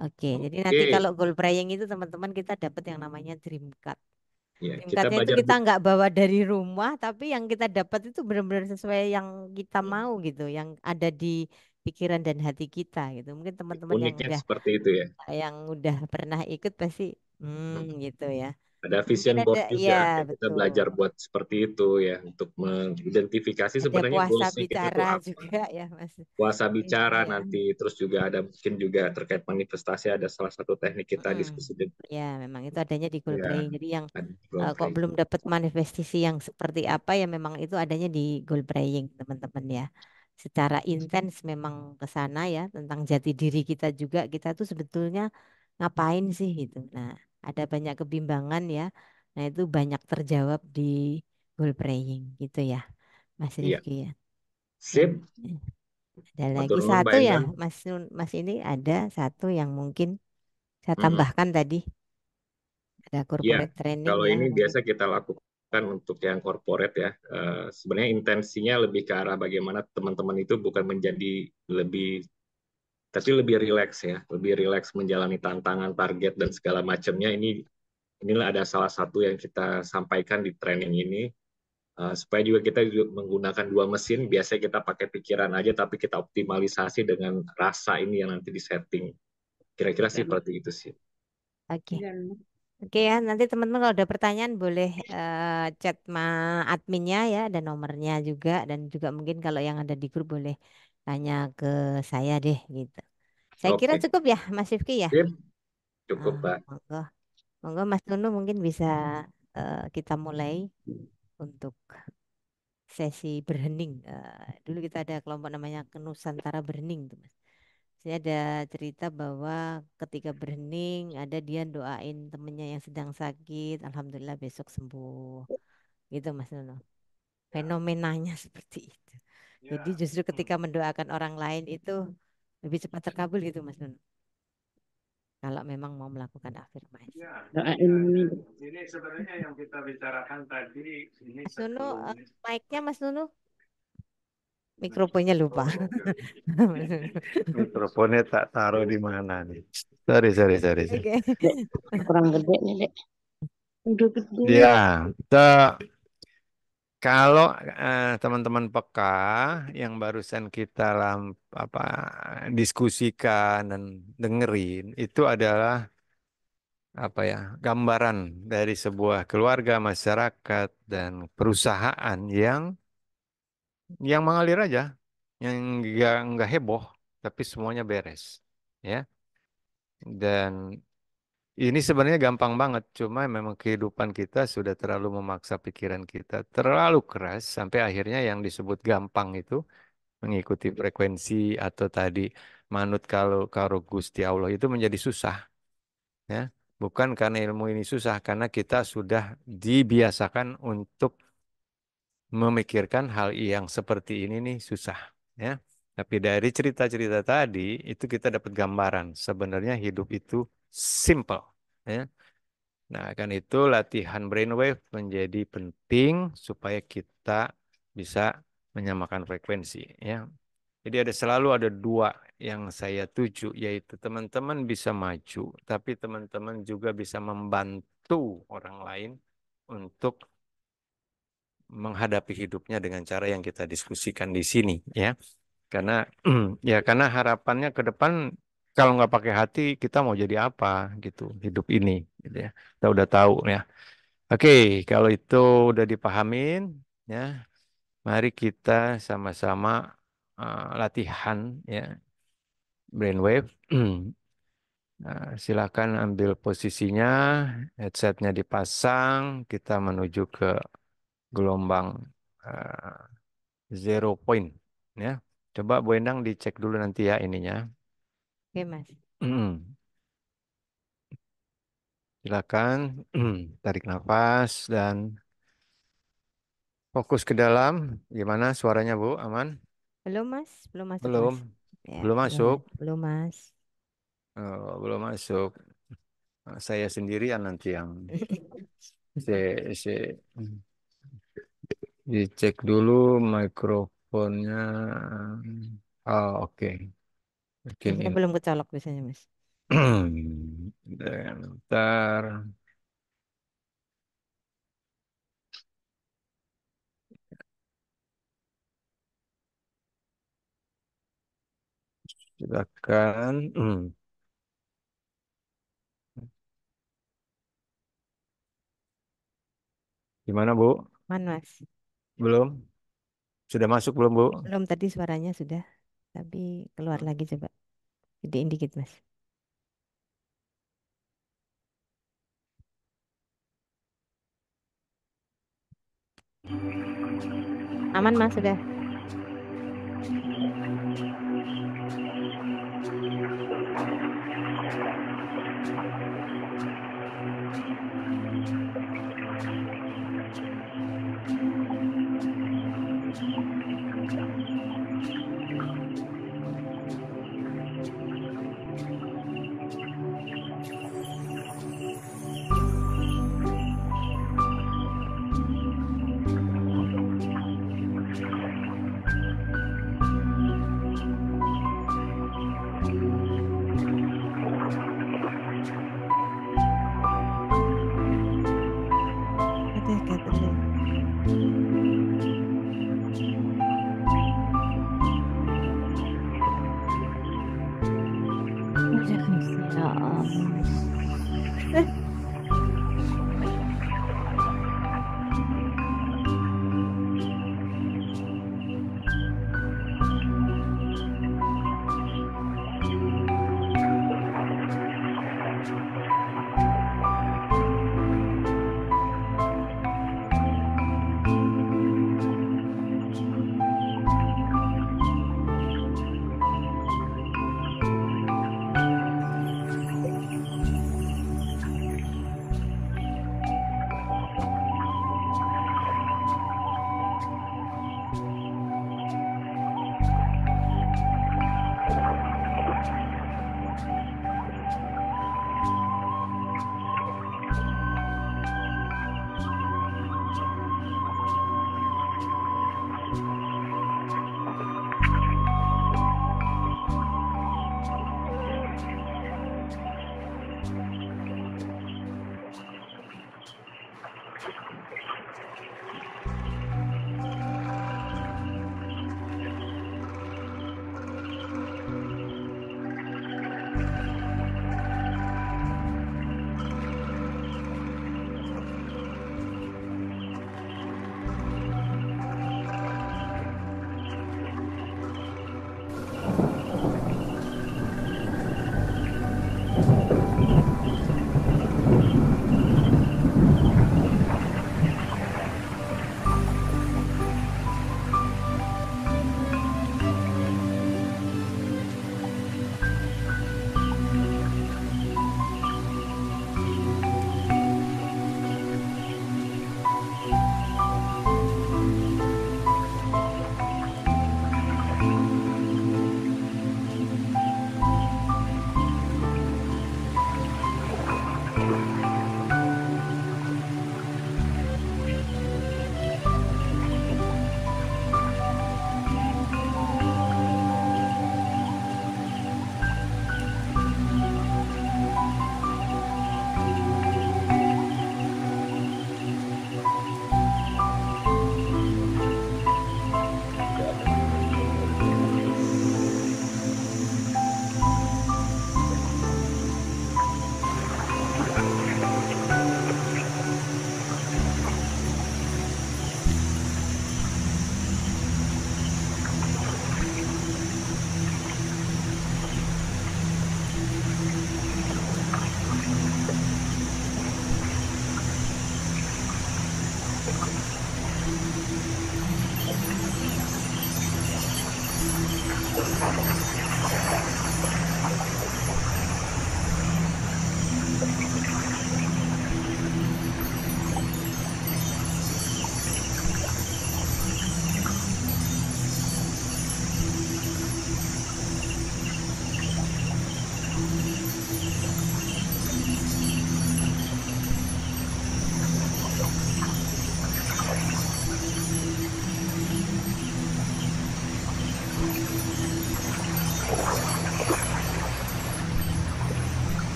Oke. Jadi nanti
Oke,
kalau goal praying itu teman-teman kita dapat yang namanya dream card.
ya
Dream
kita
card-nya itu
belajar
kita nggak bawa dari rumah, tapi yang kita dapat itu benar-benar sesuai yang kita mau gitu, yang ada di pikiran dan hati kita gitu. Mungkin teman-teman
uniknya seperti itu ya.
yang udah pernah ikut pasti gitu ya.
Ada
Mungkin
vision
ada
board
ya
juga, kayak kita belajar
betul.
buat seperti itu ya, untuk mengidentifikasi
Ada
sebenarnya
puasa
goals-nya kita tuh
bicara
apa.
juga ya Mas.
Puasa bicara
Iya.
nanti, terus juga ada mungkin juga terkait manifestasi, ada salah satu teknik kita
Mm-mm.
diskusi dengan
Ya, memang itu adanya di goal
ya,
praying. Jadi yang
ada goal
kok
pray.
belum dapat manifestasi yang seperti apa ya memang itu adanya di goal praying, teman-teman ya. Secara intens memang ke sana ya tentang jati diri kita juga kita tuh sebetulnya ngapain sih gitu. Nah, ada banyak kebimbangan ya. Nah, itu banyak terjawab di goal praying gitu ya, Mas
Iya,
Rifki ya. Dan
sip.
ada lagi
Matur nuwun Mbak
satu ya,
Endang.
Mas ini ada satu yang mungkin saya
Mm-mm.
tambahkan tadi. Ada
Ya,
corporate training
kalau
ya.
ini biasa kita lakukan untuk yang corporate ya. Sebenarnya intensinya lebih ke arah bagaimana teman-teman itu bukan menjadi lebih, tapi lebih rileks ya, lebih rileks menjalani tantangan, target dan segala macamnya. Inilah ada salah satu yang kita sampaikan di training ini, supaya juga kita juga menggunakan 2 mesin. Biasanya kita pakai pikiran aja, tapi kita optimalisasi dengan rasa ini yang nanti disetting. Kira-kira sih
Dan,
seperti itu sih.
Oke.
dan
Oke ya, nanti teman-teman kalau ada pertanyaan boleh chat ma adminnya ya, ada nomornya juga dan juga mungkin kalau yang ada di grup boleh tanya ke saya deh gitu. Saya kira
Oke,
cukup ya, Mas Rifki ya.
sip. Cukup,
Ah,
Pak.
monggo, monggo Mas Nunu mungkin bisa kita mulai untuk sesi berhening. Dulu kita ada kelompok namanya Nusantara Berhening tuh Mas. Saya ada cerita bahwa ketika berhening ada dia doain temennya yang sedang sakit, alhamdulillah besok sembuh. Gitu Mas Nuno. Fenomenanya seperti itu. Jadi justru ketika mendoakan orang lain itu lebih cepat terkabul gitu Mas Nuno. Kalau memang mau melakukan afirmasi.
doain
Ini sebenarnya yang kita bicarakan tadi ini
Mas Nuno,
sebelum
mic-nya Mas Nuno, mikrofonnya lupa.
mikrofonnya tak taruh di mana nih. Sorry.
Oke.
Dek, kurang gede nih, Dek. Udah gede.
Ya, kalau teman-teman peka yang barusan kita apa diskusikan dan dengerin itu adalah apa ya gambaran dari sebuah keluarga, masyarakat dan perusahaan yang mengalir aja. yang nggak heboh, tapi semuanya beres, ya. Dan ini sebenarnya gampang banget, cuma memang kehidupan kita sudah terlalu memaksa pikiran kita, terlalu keras sampai akhirnya yang disebut gampang itu mengikuti frekuensi atau tadi manut kalau karo Gusti Allah itu menjadi susah, ya. Bukan karena ilmu ini susah, karena kita sudah dibiasakan untuk memikirkan hal yang seperti ini nih susah, ya. Tapi dari cerita-cerita tadi itu kita dapat gambaran sebenarnya hidup itu simple, ya. Nah, kan itu latihan brainwave menjadi penting supaya kita bisa menyamakan frekuensi, ya. Jadi selalu ada dua yang saya tuju, yaitu teman-teman bisa maju, tapi teman-teman juga bisa membantu orang lain untuk menghadapi hidupnya dengan cara yang kita diskusikan di sini, ya. Karena ya karena harapannya ke depan kalau nggak pakai hati kita mau jadi apa gitu hidup ini, gitu ya. Kita udah tahu ya. Oke, kalau itu udah dipahamin, ya, mari kita sama-sama latihan, ya, brainwave. Silakan ambil posisinya, headsetnya dipasang, kita menuju ke gelombang uh, zero point, ya. Coba Bu Endang dicek dulu nanti ya ininya.
Oke, Mas.
Silakan tarik nafas dan fokus ke dalam. Gimana suaranya, Bu? Aman?
Belum, Mas. Belum masuk,
Belum.
Mas. Ya,
Belum masuk.
belum, Mas.
Oh, belum masuk. Saya sendirian nanti yang si dicek dulu mikrofonnya. Oh, oke. Mungkin
Biasanya
ini.
belum kecolok biasanya, Mas.
Bentar. Silakan. Gimana, Bu?
Man, Mas.
Belum? Sudah masuk belum, Bu?
Belum, tadi suaranya sudah. Tapi keluar lagi coba. Gedein dikit, Mas. Aman, Mas, sudah.